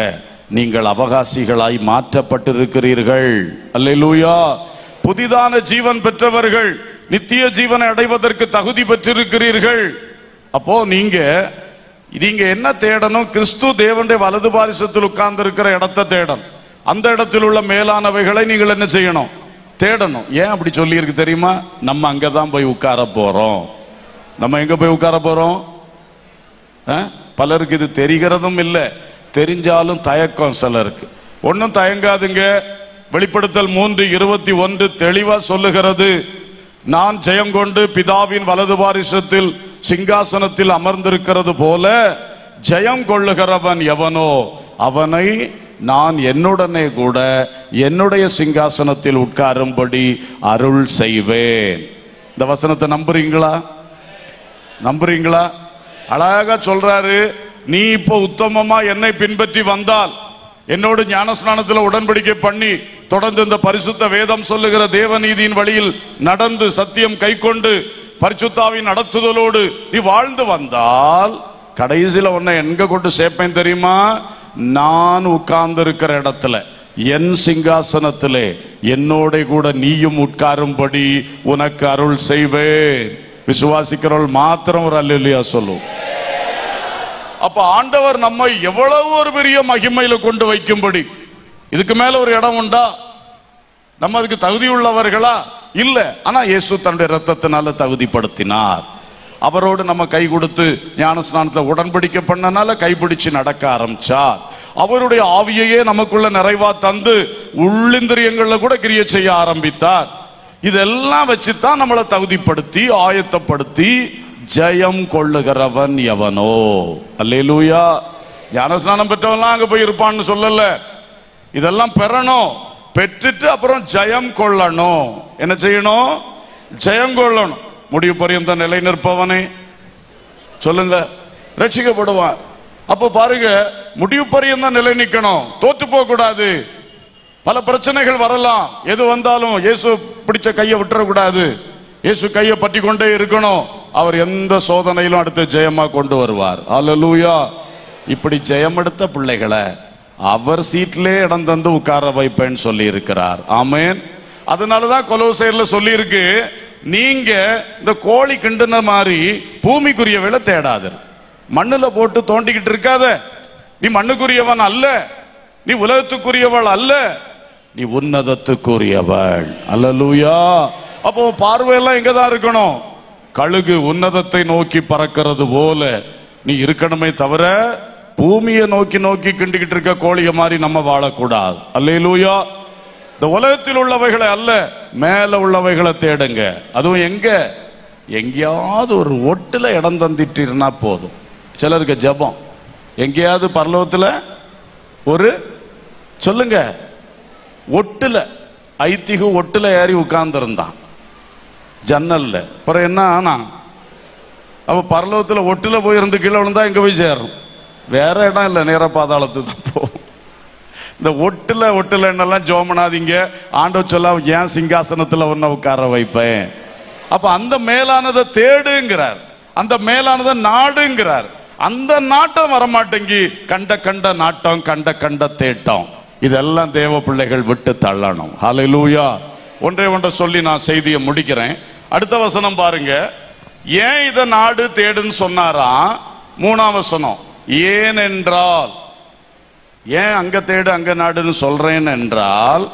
நீங்கள் அவகாசிகளாய் மாற்றப்பட்டிருக்கிறீர்கள். அல்லேலூயா. புதிதான ஜீவன் பெற்றவர்கள் நித்திய ஜீவனை அடைவதற்கு தகுதி பெற்றிருக்கிறீர்கள். அப்போ நீங்க என்ன தேடணும்? கிறிஸ்து தேவனுடைய வலது பாரிசத்தில் உட்கார்ந்து இருக்கிற இடத்தை தேடணும். அந்த இடத்தில் உள்ள மேலானவைகளை நீங்கள் என்ன செய்யணும்? தேடணும். ஏன் அப்படி சொல்லி இருக்கு தெரியுமா? நம்ம அங்கதான் போய் உட்கார போறோம். நம்ம எங்க போய் உட்கார போறோம்? பலருக்கு இது தெரிகிறதும் இல்லை, தெரிஞ்சாலும் தயக்கம் சிலருக்கு. ஒன்னும் தயங்காதுங்க. வெளிப்படுத்தல் 3:21 தெளிவா சொல்லுகிறது, நான் ஜெயம் கொண்டு பிதாவின் வலது பாரிசத்தில் சிங்காசனத்தில் அமர்ந்திருக்கிறது போல ஜெயம் கொள்ளுகிறவன் எவனோ அவனை நான் என்னுடனே கூட என்னுடைய சிங்காசனத்தில் உட்காரும்படி அருள் செய்வேன். இந்த வசனத்தை நம்புறீங்களா? நம்புறீங்களா? அழகா சொல்றாரு, நீ இப்போ உத்தமமா என்னை பின்பற்றி வந்தால், என்னோடு ஞானஸ்நானத்தில் உடன்படிக்கை பண்ணி தொடர்ந்து இந்த பரிசுத்த வேதம் சொல்லுகிற தேவநீதியின் வழியில் நடந்து சத்தியம் கை கொண்டு பரிசுத்தாவின் நடத்துதலோடு நீ வாழ்ந்து வந்தால், கடைசியில உன்னை எங்க கொண்டு சேர்ப்பேன் தெரியுமா? நான் உட்கார்ந்து இருக்கிற இடத்துல, என் சிங்காசனத்திலே என்னோட கூட நீயும் உட்காரும்படி உனக்கு அருள் செய்வேன். விசுவாசிக்கிறவள் மாத்திரம் ஒரு அல்லேலூயா சொல்லும். அப்ப ஆண்டவர் நம்மை எவ்வளவு ஒரு பெரிய மகிமையில கொண்டு வைக்கும்படி, இதுக்கு மேல ஒரு இடம் உண்டா? நம்ம அதுக்கு தகுதி உள்ளவர்களா? இல்ல. ஆனா இயேசு தன்னுடைய ரத்தத்தினால தகுதிப்படுத்தினார். அவரோடு நம்ம கை கொடுத்து ஞானஸ்நானத்தை உடன்படிக்கை பண்ணனால கைப்பிடிச்சு நடக்க ஆரம்பிச்சார். அவருடைய ஆவியையே நமக்குள்ள நிறைவா தந்து உள்ளிந்திரியங்கள்ல கூட கிரியை செய்ய ஆரம்பித்தார். இதெல்லாம் வச்சுதான் நம்மளை தகுதிப்படுத்தி ஆயத்தப்படுத்தி ஜெயம் கொள்ளுகிறவன் எவனோ. அல்லேலூயா. ஞானஸ்நானம் பெற்றவன்லாம் அங்க போய் இருப்பான்னு சொல்லல. இதெல்லாம் பெறணும். பெற்றுட்டு அப்புறம் ஜெயம் கொள்ளணும். என்ன செய்யணும்? ஜெயம் கொள்ளணும். முடிவு பரியந்த நிலை நிற்பவனே சொல்லுங்க ரட்சிக்கப்படுவான். அப்ப பாருங்க, முடிவு பரியந்த நிலை நிக்கணும், தோற்று போக கூடாது. பல பிரச்சனைகள் வரலாம், எது வந்தாலும் இயேசு பிடிச்ச கையை விட்டுறக்கூடாது. இயேசு கையை பற்றி கொண்டே இருக்கணும். அவர் எந்த சோதனையிலும் அடுத்து ஜெயமா கொண்டு வருவார். அல்லேலூயா. இப்படி ஜெயம் எடுத்த பிள்ளைகளை அவர் சீட்லே இடம் தந்து உட்கார வைப்பேன்னு சொல்லி இருக்கிறார். ஆமென். அதனாலதான் கொலோசையர்ல சொல்லி இருக்கு, நீங்க இந்த கோழி கிண்டுன மாதிரி பூமிக்குரியவளை தேடாது, மண்ணுல போட்டு தோண்டிக்கிட்டு இருக்காத. நீ மண்ணுக்குரியவன் அல்ல, நீ உலகத்துக்குரியவள் அல்ல, நீ உன்னதத்துக்குரியவள். அல்லேலூயா. அப்போ பார்வையெல்லாம் எங்கதான் இருக்கணும்? கழுகு உன்னதத்தை நோக்கி பறக்கிறது போல நீ இருக்கணுமே தவிர பூமியை நோக்கி நோக்கி கிண்டிக்கிட்டு இருக்க கோழிய மாதிரி நம்ம வாழக்கூடாது. அல்லேலூயா. இந்த உலகத்தில் உள்ளவைகளை அல்ல, மேல உள்ளவைகளை தேடுங்க. அதுவும் எங்கேயாவது ஒரு ஒட்டுல இடம் தந்திட்டுனா போதும். சிலருக்கு ஜபம் எங்கேயாவது பரலோகத்துல ஒரு சொல்லுங்க ஒட்டுல, ஐத்திகு ஒட்டுல ஏறி உட்கார்ந்து இருந்தான் ஜன்னல்ல. அப்புறம் என்ன ஆனா? அப்ப பரலோகத்துல ஒட்டுல போய் இருந்து கீழே விழுந்தா எங்க போய் சேரும்? வேற இடம் இல்ல, நேர பாதாளத்துக்கு தான் போகும். இந்த ஒட்டுல என்னெல்லாம் ஜோமனாதீங்க. ஆண்டவர் சொல்ல, ஏன் சிங்காசனத்துல ஒன்ன உட்கார வைப்பேன். அப்ப அந்த மேலானதை தேடுங்கிறார், அந்த மேலானதை நாடுங்கிறார். அந்த நாட்டம் வரமாட்டேங்கி கண்ட நாட்டம், கண்ட தேட்டம், இதெல்லாம் தேவ பிள்ளைகள் விட்டு தள்ளணும். ஹல்லேலூயா. ஒன்றை சொல்லி நான் செய்தியை முடிக்கிறேன். அடுத்த வசனம் பாருங்க. ஏன் இத நாடு தேடுன்னு சொன்னாரா? 3ஆம் வசனம். ஏனென்றால், ஏன் அங்க தேடு அங்க நாடுன்னு சொல்றேன் என்றால்,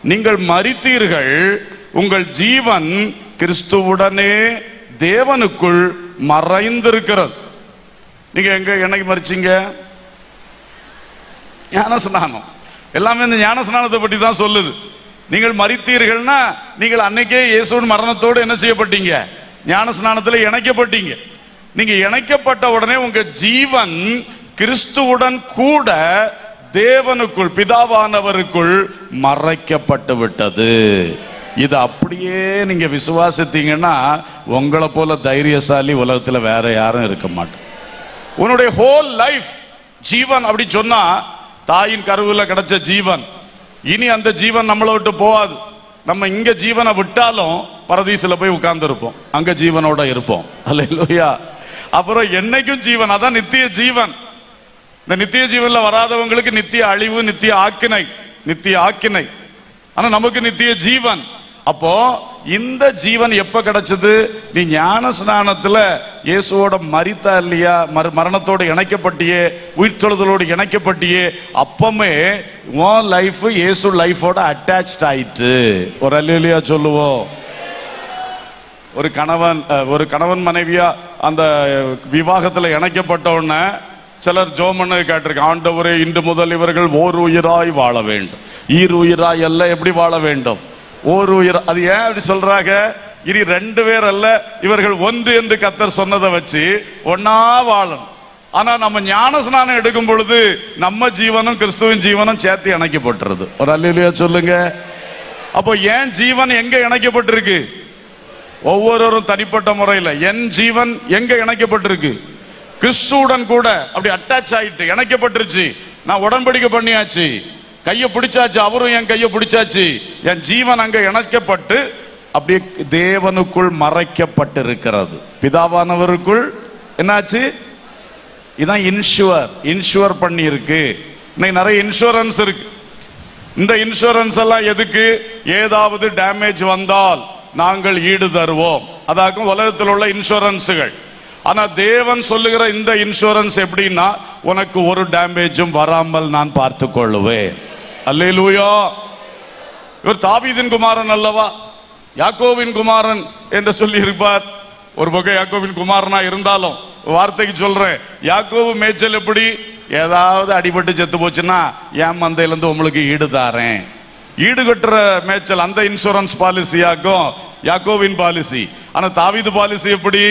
நீங்கள் மரித்தீர்கள், உங்கள் ஜீவன் கிறிஸ்துவுடனே தேவனுக்குள் மறைந்திருக்கிறது. நீங்க எங்க என்னைக்கு மரிச்சீங்க? ஞானஸ்நானம். எல்லாமே இந்த ஞானஸ்நானத்தை பற்றி தான் சொல்லுது. நீங்கள் மரித்தீர்கள்னா நீங்கள் அன்னைக்கே இயேசுவின் மரணத்தோடு என்ன செய்யப்பட்டீங்க? ஞானஸ்நானத்தில் இணைக்கப்பட்டீங்க. நீங்க இணைக்கப்பட்ட உடனே உங்க ஜீவன் கிறிஸ்துவுடன் கூட தேவனுக்குள், பிதாவானவருக்குள் மறைக்கப்பட்டு விட்டது. இது அப்படியே நீங்க விசுவாசித்தீங்கன்னா உங்களை போல தைரியசாலி உலகத்துல வேற யாரும் இருக்க மாட்டோம். உன்னுடைய ஹோல் லைஃப் ஜீவன் அப்படி சொன்னா, தாயின் கருவுல கிடைச்ச ஜீவன் இனி அந்த ஜீவன் நம்மளை விட்டு போகாது. நம்ம இங்க ஜீவனை விட்டாலும் பரதீசுல போய் உட்கார்ந்து இருப்போம், அங்க ஜீவனோட இருப்போம். அல்லேலூயா. அப்புறம் என்னைக்கும் ஜீவன், அதான் நித்திய ஜீவன். இந்த நித்திய ஜீவன்ல வராதவங்களுக்கு நித்திய அழிவு, நித்திய ஆக்கினை. ஆனா நமக்கு நித்திய ஜீவன். அப்போ இந்த ஜீவன் எப்ப கிடைச்சது? நீ ஞான ஸ்நானத்துல இயேசுவோட மரித்தா இல்லையா, மரணத்தோடு இணைக்கப்பட்டியே, உயிர்த்தெழுதலோடு இணைக்கப்பட்டியே, அப்பமே உன் லைஃப் இயேசு லைஃபோட அட்டாச்ட் ஆயிட்டு. ஒரு அல்லேலூயா சொல்லுவோம். ஒரு கணவன் மனைவியா அந்த விவாகத்துல இணைக்கப்பட்ட உடனே சிலர் ஜோமன்னு கேட்டிருக்க, ஆண்டவரே இன்று முதல் இவர்கள் ஓர் உயிராய் வாழ வேண்டும். ஈர் உயிராய் அல்ல, எப்படி வாழ வேண்டும்? ஓர் உயிர். அது ஏன் அப்படி சொல்றாங்க? இனி 2 பேர் அல்ல, இவர்கள் ஒன்று என்று கர்த்தர் சொன்னதை வச்சு ஒன்னா வாழணும். ஆனா நம்ம ஞான ஸ்நானம் எடுக்கும் பொழுது நம்ம ஜீவனும் கிறிஸ்துவின் ஜீவனும் சேர்த்து இணைக்கப்பட்டிருது. ஒரு அல்லேலூயா சொல்லுங்க. அப்போ ஏன் ஜீவன் எங்க இணைக்கப்பட்டிருக்கு? ஒவ்வொருவரும் தனிப்பட்ட முறையில் என் ஜீவன் எங்க இணைக்கப்பட்டிருக்கு? கிறிஸ்துவுடன் கூட அப்படி அட்டாச் ஆயிட்டு இணைக்கப்பட்டிருச்சு. நான் உடன்படிக்கை பண்ணியாச்சு, கையை பிடிச்சாச்சு, அவரும் என் கையை பிடிச்சாச்சு, என் ஜீவன் அங்க இணைக்கப்பட்டு அப்படியே தேவனுக்குள் மறைக்கப்பட்டு இருக்கிறது. பிதாவானவருக்குள் என்னாச்சு? இதான் இன்ஷூர் பண்ணி இருக்கு. இன்னைக்கு நிறைய இன்சூரன்ஸ் இருக்கு. இந்த இன்சூரன்ஸ் எல்லாம் எதுக்கு? ஏதாவது டேமேஜ் வந்தால் நாங்கள் ஈடு தருவோம். அதாக்கும் உலகத்தில் உள்ள இன்சூரன்ஸுகள். ஆனா தேவன் சொல்லுகிற இந்த இன்சூரன்ஸ் எப்படின்னா, உனக்கு ஒரு டேமேஜும் வராமல் நான் பார்த்துக் கொள்ளுவேன். அல்லேலூயா. இவர் தாவீதின் குமாரன் அல்லவா, யாக்கோவின் குமாரன் என்று சொல்லி இருப்பார். ஒரு பக்கம் யாக்கோவின் குமாரனா இருந்தாலும் வார்த்தைக்கு சொல்றேன், யாக்கோபு மேய்ச்சல் எப்படி? ஏதாவது அடிபட்டு செத்து போச்சுன்னா என் மந்தையில இருந்து உங்களுக்கு ஈடு தாரேன். ஈடு கட்டுற மேய்ச்சல் அந்த இன்சூரன்ஸ் பாலிசியாக்கும் யாக்கோவின் பாலிசி. ஆனா தாவீது பாலிசி எப்படி?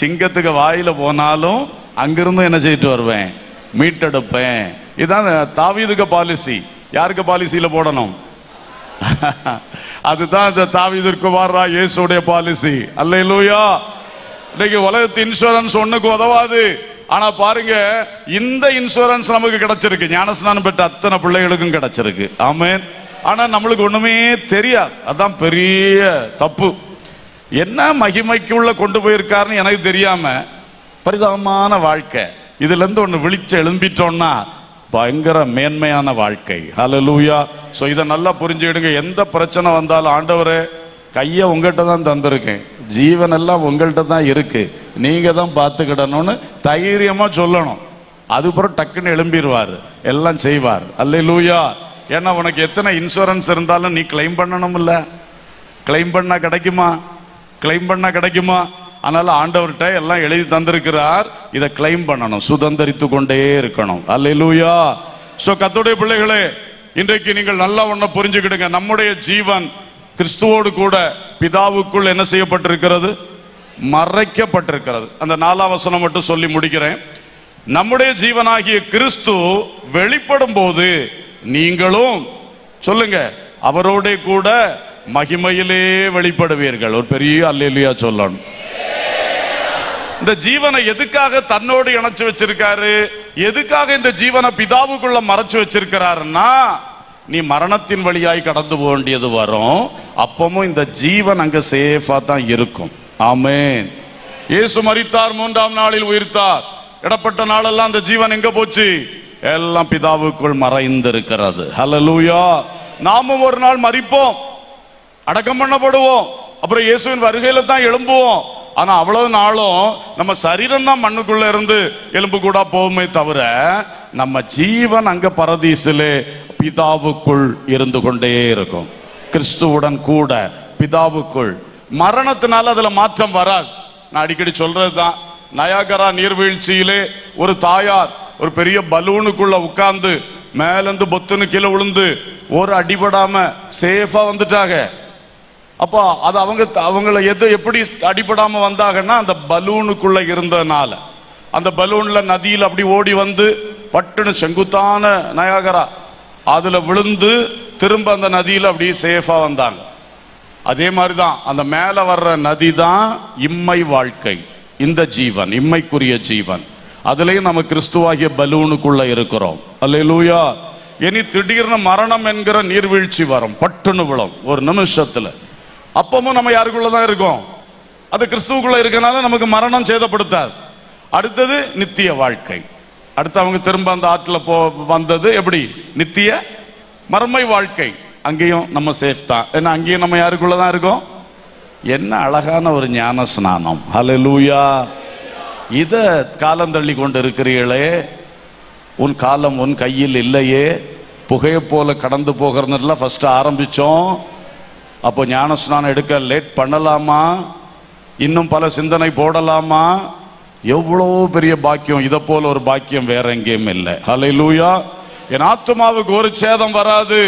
சிங்கத்துக்கு வாயில போனாலும் அங்கிருந்து என்ன செய்யிட்டு வருவேன்? மீட்டெடுப்பேன். இதுதான் தாவீதுக்கு பாலிசி. யாருக்கு பாலிசியில போடணும்? அதுதான் இந்த தாவீதிற்கு வர்ற இயேசுடைய பாலிசி. அல்லேலூயா. இன்னைக்கு உலகத்து இன்சூரன்ஸ் ஒண்ணுக்கு உதவாது. ஆனா பாருங்க, இந்த இன்சூரன்ஸ் நமக்கு கிடைச்சிருக்கு. ஞானஸ்நானம் பெற்ற அத்தனை பிள்ளைகளுக்கும் கிடைச்சிருக்கு. ஆமென். ஆனா நம்மளுக்கு ஒண்ணுமே தெரியாது. அதான் பெரிய தப்பு. என்ன மகிமைக்குள்ள கொண்டு போயிருக்காருன்னு எனக்கு தெரியாம பரிதாபமான வாழ்க்கை. இதுல இருந்து ஒண்ணு விழிச்சு எழும்பிட்டோம்னா பயங்கர மேன்மையான வாழ்க்கை. ஹல்லேலூயா. சோ இதை நல்லா புரிஞ்சுக்கிடுங்க. எந்த பிரச்சனை வந்தாலும், ஆண்டவரே கையை உங்கள்கிட்ட தான் தந்திருக்கேன், ஜீவன் எல்லாம் உங்கள்கிட்ட தான் இருக்கு, நீங்க தான் பார்த்துக்கிடணும்னு தைரியமா சொல்லணும். அதுக்கப்புறம் டக்குன்னு எழும்பிடுவார், எல்லாம் செய்வார். அல்லேலூயா. ஏன்னா உனக்கு எத்தனை இன்சூரன்ஸ் இருந்தாலும் நீ கிளைம் பண்ணணும் இல்ல? கிளைம் பண்ணா கிடைக்குமா? கிளைம் பண்ணா கிடைக்குமா? அதனால ஆண்டவர்கிட்ட எல்லாம் எழுதி தந்திருக்கிறார், இதை கிளைம் பண்ணணும், சுதந்திரித்து கொண்டே இருக்கணும். அல்லேலூயா. சோ கர்த்தருடைய பிள்ளைகளே, இன்றைக்கு நீங்கள் நல்லா ஒன்ன புரிஞ்சுக்கிடுங்க. நம்முடைய ஜீவன் கிறிஸ்துவோடு கூட பிதாவுக்குள் என்ன செய்யப்பட்டிருக்கிறது? மறைக்கப்பட்டிருக்கிறது. அந்த 4ஆம் வசனம் மட்டும் சொல்லி முடிக்கிறேன். நம்முடைய ஜீவனாகிய கிறிஸ்து வெளிப்படும் போது நீங்களும் சொல்லுங்க, அவரோட கூட மகிமையிலே வெளிப்படுவீர்கள். ஒரு பெரிய அல்லேலூயா சொல்லணும். இந்த ஜீவனை எதுக்காக தன்னோடு இணைச்சு வச்சிருக்காரு? எதுக்காக இந்த ஜீவனை பிதாவுக்குள்ள மறைச்சு வச்சிருக்கிறாருன்னா, நீ மரணத்தின் வழியாய் கடந்து போக வேண்டியது வரும், அப்பவும் இந்த ஜீவன் அங்க சேஃபா தான் இருக்கும். ஆமென். இயேசு மரித்தார், 3ஆம் நாளில் உயிர்த்தார். இடப்பட்ட நாளெல்லாம் அந்த ஜீவன் எங்க போச்சு? எல்லாம் பிதாவுக்குள் மறைந்திருக்கிறது. ஹல்லேலூயா. நாமும் ஒரு நாள் மரிப்போம், அடக்கம் பண்ணப்படுவோம், அப்புறம் இயேசுவின் வருகையில தான் எழும்புவோம். ஆனா அவ்வளவு நாளும் நம்ம சரீரம் தான் மண்ணுக்குள்ள இருந்து எலும்பு கூட போகுமே தவிர, நம்ம ஜீவன் அங்க பரதீசிலே பிதாவுக்குள் இருந்து கொண்டே இருக்கும். கிறிஸ்துவுடன் கூட பிதாவுக்குள். மரணத்தினால அதுல மாற்றம் வராது. நான் அடிக்கடி சொல்றதுதான், நயாகரா நீர்வீழ்ச்சியிலே ஒரு தாயார் ஒரு பெரிய பலூனுக்குள்ள உட்கார்ந்து மேலிருந்து பொத்துன்னு கீழே விழுந்து ஒரு அடிபடாம சேஃபா வந்துட்டாங்க. அப்ப அது அவங்கள எப்படி அடிபடாம வந்தாங்கன்னா, அந்த பலூனுக்குள்ள இருந்ததுனால. அந்த பலூன்ல நதியில் அப்படி ஓடி வந்து பட்டுன்னு செங்குத்தான நயாகரா அதுல விழுந்து திரும்ப அந்த நதியில அப்படி சேஃபா வந்தாங்க. அதே மாதிரிதான் அந்த மேல வர்ற நதி தான் இம்மை வாழ்க்கை. இந்த ஜீவன் இம்மைக்குரிய ஜீவன். அதுலயும் நம்ம கிறிஸ்துவாகிய பலூனுக்குள்ள இருக்கிறோம். அல்லேலூயா. இனி திடீர்னு மரணம் என்கிற நீர்வீழ்ச்சி வரும், பட்டுன்னு விழும் ஒரு நிமிஷத்துல. அப்பவும் நம்ம யாருக்குள்ளதான் இருக்கோம்? அது கிறிஸ்துவுக்குள்ள இருக்கனால நமக்கு மரணம் சேதப்படுத்தாது. அடுத்தது நித்திய வாழ்க்கை. அடுத்து அவங்க திரும்ப அந்த ஆற்றுல வந்தது எப்படி? நித்திய மறுமை வாழ்க்கை. அங்கேயும் நம்ம சேஃப் தான். ஏன்னா அங்கேயும் நம்ம யாருக்குள்ளதான் இருக்கோம். என்ன அழகான ஒரு ஞான ஸ்நானம். ஹல்லேலூயா. இத காலம் தள்ளி கொண்டு இருக்கிறீர்களே, உன் காலம் உன் கையில் இல்லையே, புகையை போல கடந்து போகிறதுல ஃபர்ஸ்ட் ஆரம்பிச்சோம். அப்போ ஞான ஸ்நானம் எடுக்க லேட் பண்ணலாமா? இன்னும் பல சிந்தனை போடலாமா? எவ்வளோ பெரிய பாக்கியம். இதை போல ஒரு பாக்கியம் வேற எங்கேயும் இல்லை. ஹல்லேலூயா. என் ஆத்துமாவுக்கு ஒரு சேதம் வராது.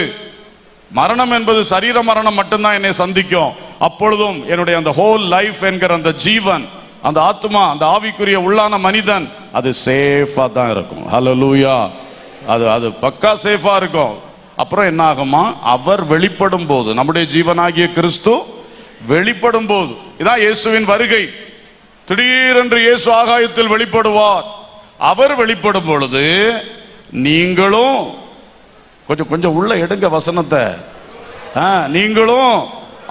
மரணம் என்பது சரீர மரணம் மட்டும்தான் என்னை சந்திக்கும். அப்பொழுதும் என்னுடைய அந்த ஹோல் லைஃப் என்கிற அந்த ஜீவன், அந்த ஆத்மா, அந்த ஆவிக்குரிய உள்ளான மனிதன், அது சேஃபா தான் இருக்கும். ஹல்லேலூயா. அது பக்கா சேஃபா இருக்கும். அப்புறம் என்ன ஆகுமா? அவர் வெளிப்படும் போது, நம்முடைய ஜீவனாகிய கிறிஸ்து வெளிப்படும் போது, இதான் இயேசுவின் வருகை. திடீரென்று இயேசு ஆகாயத்தில் வெளிப்படுவார். அவர் வெளிப்படும் பொழுது நீங்களும் கொஞ்சம் உள்ள எடுங்க வசனத்தை. நீங்களும்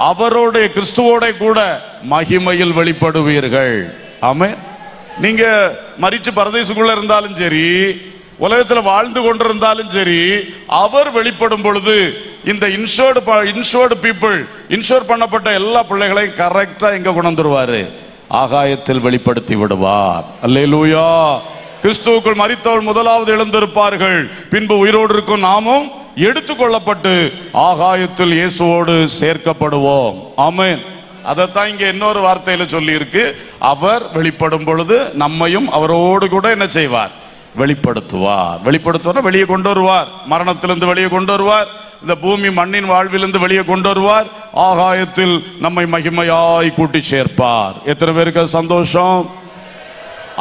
அவரோட கிறிஸ்துவோட கூட மகிமையில் வெளிப்படுவீர்கள். ஆமென். நீங்க மரிச்சு பரதேசுக்குள்ள இருந்தாலும் சரி, உலகத்துல வாழ்ந்து கொண்டிருந்தாலும் சரி, அவர் வெளிப்படும் பொழுது இந்த இன்ஷோர்டு பீப்புள், இன்ஷோர் பண்ணப்பட்ட எல்லா பிள்ளைகளையும் கரெக்டா எங்க கொண்டு வந்துருவாரு? ஆகாயத்தில் வெளிப்படுத்தி விடுவார். அல்லேலூயா. கிறிஸ்துவுக்குள் மரித்தவர்கள் முதலாவது எழுந்திருப்பார்கள், பின்பு உயிரோடு இருக்கும் நாமும் எடுத்துக்கொள்ளப்பட்டு ஆகாயத்தில் இயேசுவோடு சேர்க்கப்படுவோம். ஆமென். அதைத்தான் இங்க இன்னொரு வார்த்தையில சொல்லி இருக்கு, அவர் வெளிப்படும் பொழுது நம்மையும் அவரோடு கூட என்ன செய்வார்? வெளிப்படுத்துவார். வெளிப்படுத்துவார், வெளியே கொண்டு வருவார். மரணத்திலிருந்து வெளியே கொண்டு வருவார். இந்த பூமி மண்ணின் வாழ்விலிருந்து வெளியே கொண்டு வருவார். ஆகாயத்தில் நம்மை மகிமையாய் கூட்டி சேர்ப்பார். எத்தனை பேருக்கு சந்தோஷம்?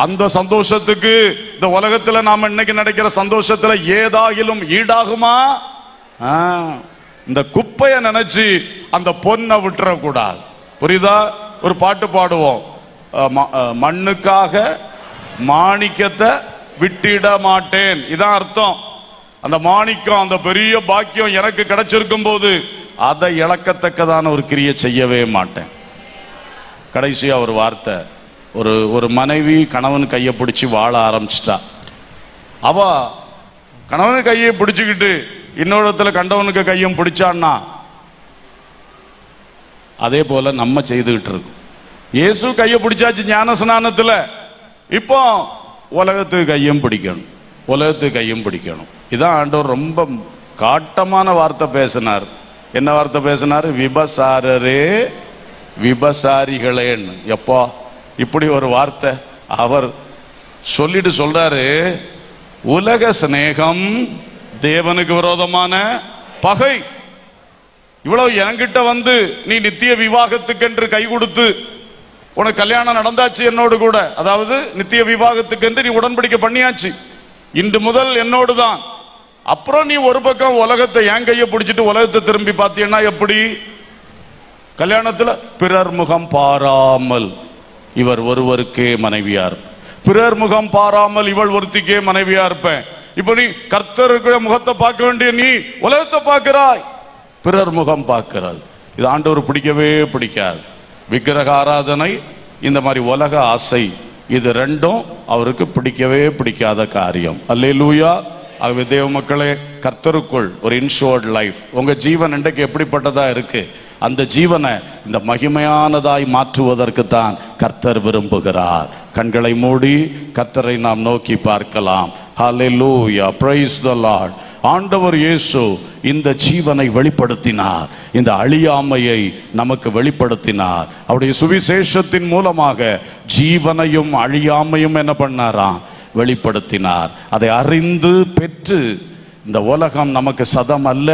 அந்த சந்தோஷத்துக்கு இந்த உலகத்துல நாம இன்னைக்கு நடக்கிற சந்தோஷத்துல ஏதாகிலும் ஈடாகுமா? இந்த குப்பைய நினைச்சு அந்த பொண்ணை விட்டுற கூடாது. புரியுதா? ஒரு பாட்டு பாடுவோம், மண்ணுக்காக மாணிக்கத்தை விட்டிட மாட்டேன். இதான் அர்த்தம். அந்த மாணிக்கம், அந்த பெரிய பாக்கியம் எனக்கு கிடைச்சிருக்கும் போது அதை இழக்கத்தக்கதான ஒரு கிரியை செய்யவே மாட்டேன். கடைசியா ஒரு வார்த்தை, ஒரு மனைவி கணவன் கையை பிடிச்சி வாழ ஆரம்பிச்சிட்டா. அவ கணவனுக்கு கையை பிடிச்சுக்கிட்டு இன்னொரு இடத்துல கண்டவனுக்கு கையும் பிடிச்சான்னா அதே போல நம்ம செய்துகிட்டு இருக்கோம். இயேசு கையை பிடிச்சாச்சு ஞான ஸ்நானத்துல, இப்போ உலகத்துக்கு கையும் பிடிக்கணும், உலகத்துக்கு கையும் பிடிக்கணும். இதான் ஆண்டவர் ரொம்ப காட்டமான வார்த்தை பேசினார். என்ன வார்த்தை பேசினார்? விபசாரரே விபசாரிகளேன்னு. எப்போ இப்படி ஒரு வார்த்தை அவர் சொல்லிட்டு சொல்றாரு, உலக சிநேகம் தேவனுக்கு விரோதமான பகை. இவ்வளவு என்கிட்ட வந்து நீ நித்திய விவாகத்துக்கென்று கை கொடுத்து உனக்கு கல்யாணம் நடந்தாச்சு என்னோடு கூட, அதாவது நித்திய விவாகத்துக்கென்று நீ உடன்படிக்கை பண்ணியாச்சு, இன்று முதல் என்னோடு தான். அப்புறம் நீ ஒரு பக்கம் உலகத்தை என் கையை பிடிச்சிட்டு உலகத்தை திரும்பி பார்த்தீங்கன்னா எப்படி? கல்யாணத்துல பிறர் முகம் பாராமல் இவர் ஒருவருக்கே மனைவியார், பிறர் முகம் பாராமல் இவள் ஒருத்திக்கே மனைவியா இருப்பேன். இப்ப நீ கர்த்தருடைய முகத்தை பார்க்க வேண்டிய நீ உலகத்தை பார்க்கிறாய், பிறர் முகம் பார்க்கிறாய். இது ஆண்டவர் பிடிக்கவே பிடிக்காது. விக்கிரக ஆராதனை, இந்த மாதிரி உலக ஆசை, இது ரெண்டும் அவருக்கு பிடிக்கவே பிடிக்காத காரியம். அல்லேலூயா. ஆகவே தேவ மக்களே, கர்த்தருக்குள் ஒரு இன்ஷோர்ட் லைஃப், உங்க ஜீவன் இன்றைக்கு எப்படிப்பட்டதா இருக்கு, அந்த ஜீவனை இந்த மகிமையானதாய் மாற்றுவதற்கு தான் கர்த்தர் விரும்புகிறார். கண்களை மூடி கர்த்தரை நாம் நோக்கி பார்க்கலாம். ஹல்லேலூயா, பிரைஸ் தி லார்ட். ஆண்டவர் இயேசு இந்த ஜீவனை வெளிப்படுத்தினார், இந்த அழியாமையை நமக்கு வெளிப்படுத்தினார். அவருடைய சுவிசேஷத்தின் மூலமாக ஜீவனையும் அழியாமையும் என்ன பண்ணாராம்? வெளிப்படுத்தினார். அதை அறிந்து பெற்று இந்த உலகம் நமக்கு சதம் அல்ல,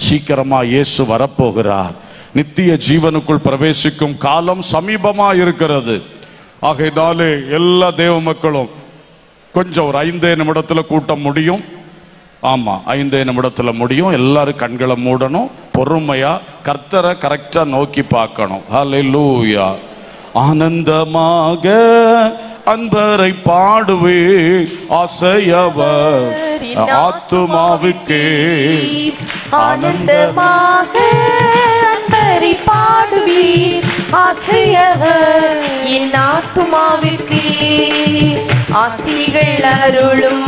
சீக்கிரமா இயேசு வரப்போகிறார். நித்திய ஜீவனுக்குள் பிரவேசிக்கும் காலம் சமீபமா இருக்கிறது. ஆகையினாலே எல்லா தேவ மக்களும் கொஞ்சம் ஒரு 5 நிமிடத்துல கூட்டம் முடியும். ஆமா, 5 நிமிடத்துல முடியும். எல்லாரும் கண்களை மூடணும், பொறுமையா கர்த்தரை கரெக்டா நோக்கி பார்க்கணும். ஹல்லேலூயா. ஆனந்தமாக அன்பரை பாடுவே, ஆசையவர் ஆத்துமாவுக்கே. ஆனந்தமாக அன்பரை பாடுவே, ஆசையவர் என் ஆத்துமாவிற்கே. ஆசிகள் அருளும்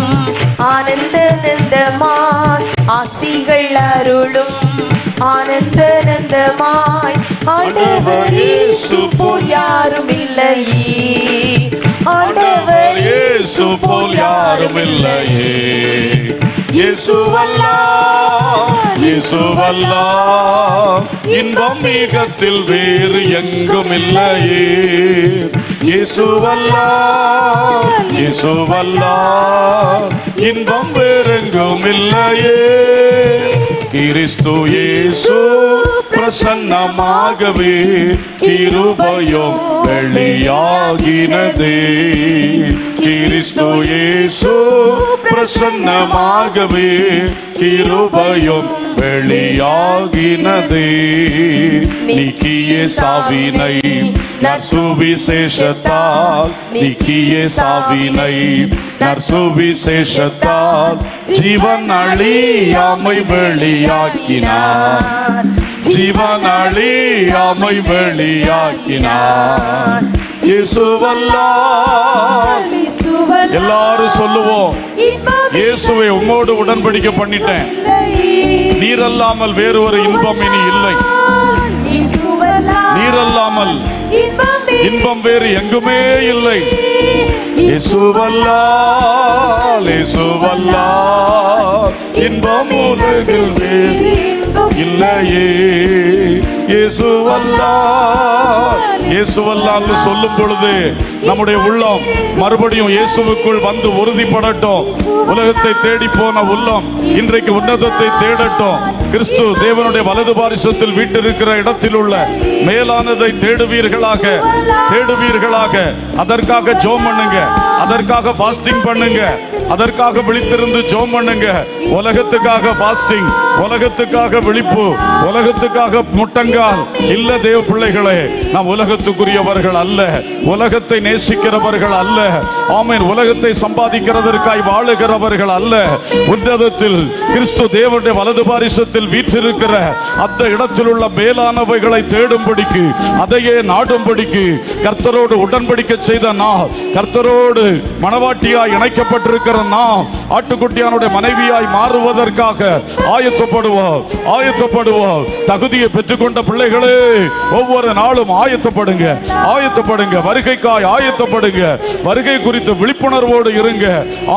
ஆனந்தமாய், ஆசிகள் அருளும் ஆனந்தமாய். ஆண்டவர் இயேசு போல் யாரும் இல்லையே, ஆண்டவர் இயேசு போல் யாரும் இல்லையே. இயேசுவல்லாஹ், இயேசுவல்லாஹ், இன்பம் மிகத்தில் வேறு எங்கும் இல்லையே. இயேசுவல்லாஹ், இயேசுவல்லாஹ், இன்பம் வேறெங்கும் இல்லையே. கிறிஸ்து இயேசு பிரசன்னமாகவே கிருபையும் வெளியாகினதே. கிறிஸ்து இயேசு பிரசன்னமாகவே கிருபையும் வெளியாகினதே. நீக்கிய சாவினை நற்சுவிசேஷத்தால், நீக்கிய சாவினை நற்சுவிசேஷத்தால் ஜீவன் அழியாமை வெளியாக்கினார், ஜீவன் அழியாமை வெளியாக்கினார். இயேசுவல்லாஹ். எல்லாரும் சொல்லுவோம், இயேசுவை உம்மோடு உடன்படிக்கை பண்ணிட்டேன், நீரல்லாமல் வேறு ஒரு இன்பம் இனி இல்லை, நீரல்லாமல் இன்பம் வேறு எங்குமே இல்லை. இயேசுவல்லாஹ், இயேசுவல்லாஹ், இன்பம் உலகில் வேறு இல்லையே. இயேசுவல்லாஹ், இயேசுவல்லாஹ் சொல்லும் பொழுது நம்முடைய உள்ளம் மறுபடியும் இயேசுவுக்குள் வந்து உறுதிப்படட்டும். உலகத்தை தேடி போன உள்ளம் இன்றைக்கு உன்னதத்தை தேடட்டும். கிறிஸ்து தேவனுடைய வலது பாரிசத்தில் வீட்டிருக்கிற இடத்தில் உள்ள மேலானதை தேடுவீர்களாக, தேடுவீர்களாக. அதற்காக ஜெபம் பண்ணுங்க, அதற்காக ஃபாஸ்டிங் பண்ணுங்க, அதற்காக விழித்திருந்து ஜெபம் பண்ணுங்க. உலகத்துக்காக ஃபாஸ்டிங், உலகத்துக்காக விழிப்பு, உலகத்துக்காக முட்டங்கால் இல்ல. தேவ பிள்ளைகளே, நாம் உலகத்துக்குரியவர்கள் அல்ல, உலகத்தை நேசிக்கிறவர்கள் அல்ல. ஆமென். உலகத்தை சம்பாதிக்கிறதற்காய் வாழுகிறவர்கள் அல்ல. உன்னதத்தில் கிறிஸ்து தேவனுடைய வலது பாரிசத்தில் இடத்தில் வீற்றிருக்கிற அந்த இடத்தில் உள்ள மேலானவைகளை தேடும்படிக்கு, அதையே நாடும்படிக்கு கர்த்தரோடு உடன்படிக்கை செய்த நாம், கர்த்தரோடு மனவாட்டியாய் இணைக்கப்பட்டிருக்கிற நாம் ஆட்டுக்குட்டியானுடைய மனைவியாய் மாறுவதற்காக ஆயத்தப்படுவோம், ஆயத்தப்படுவோம். தகுதியை பெற்றுக்கொண்ட பிள்ளைகளே, ஒவ்வொரு நாளும் ஆயத்தப்படுங்க, ஆயத்தப்படுங்க. வருகைக்காய் ஆயத்தப்படுங்க. வருகை குறித்து விழிப்புணர்வோடு இருங்க.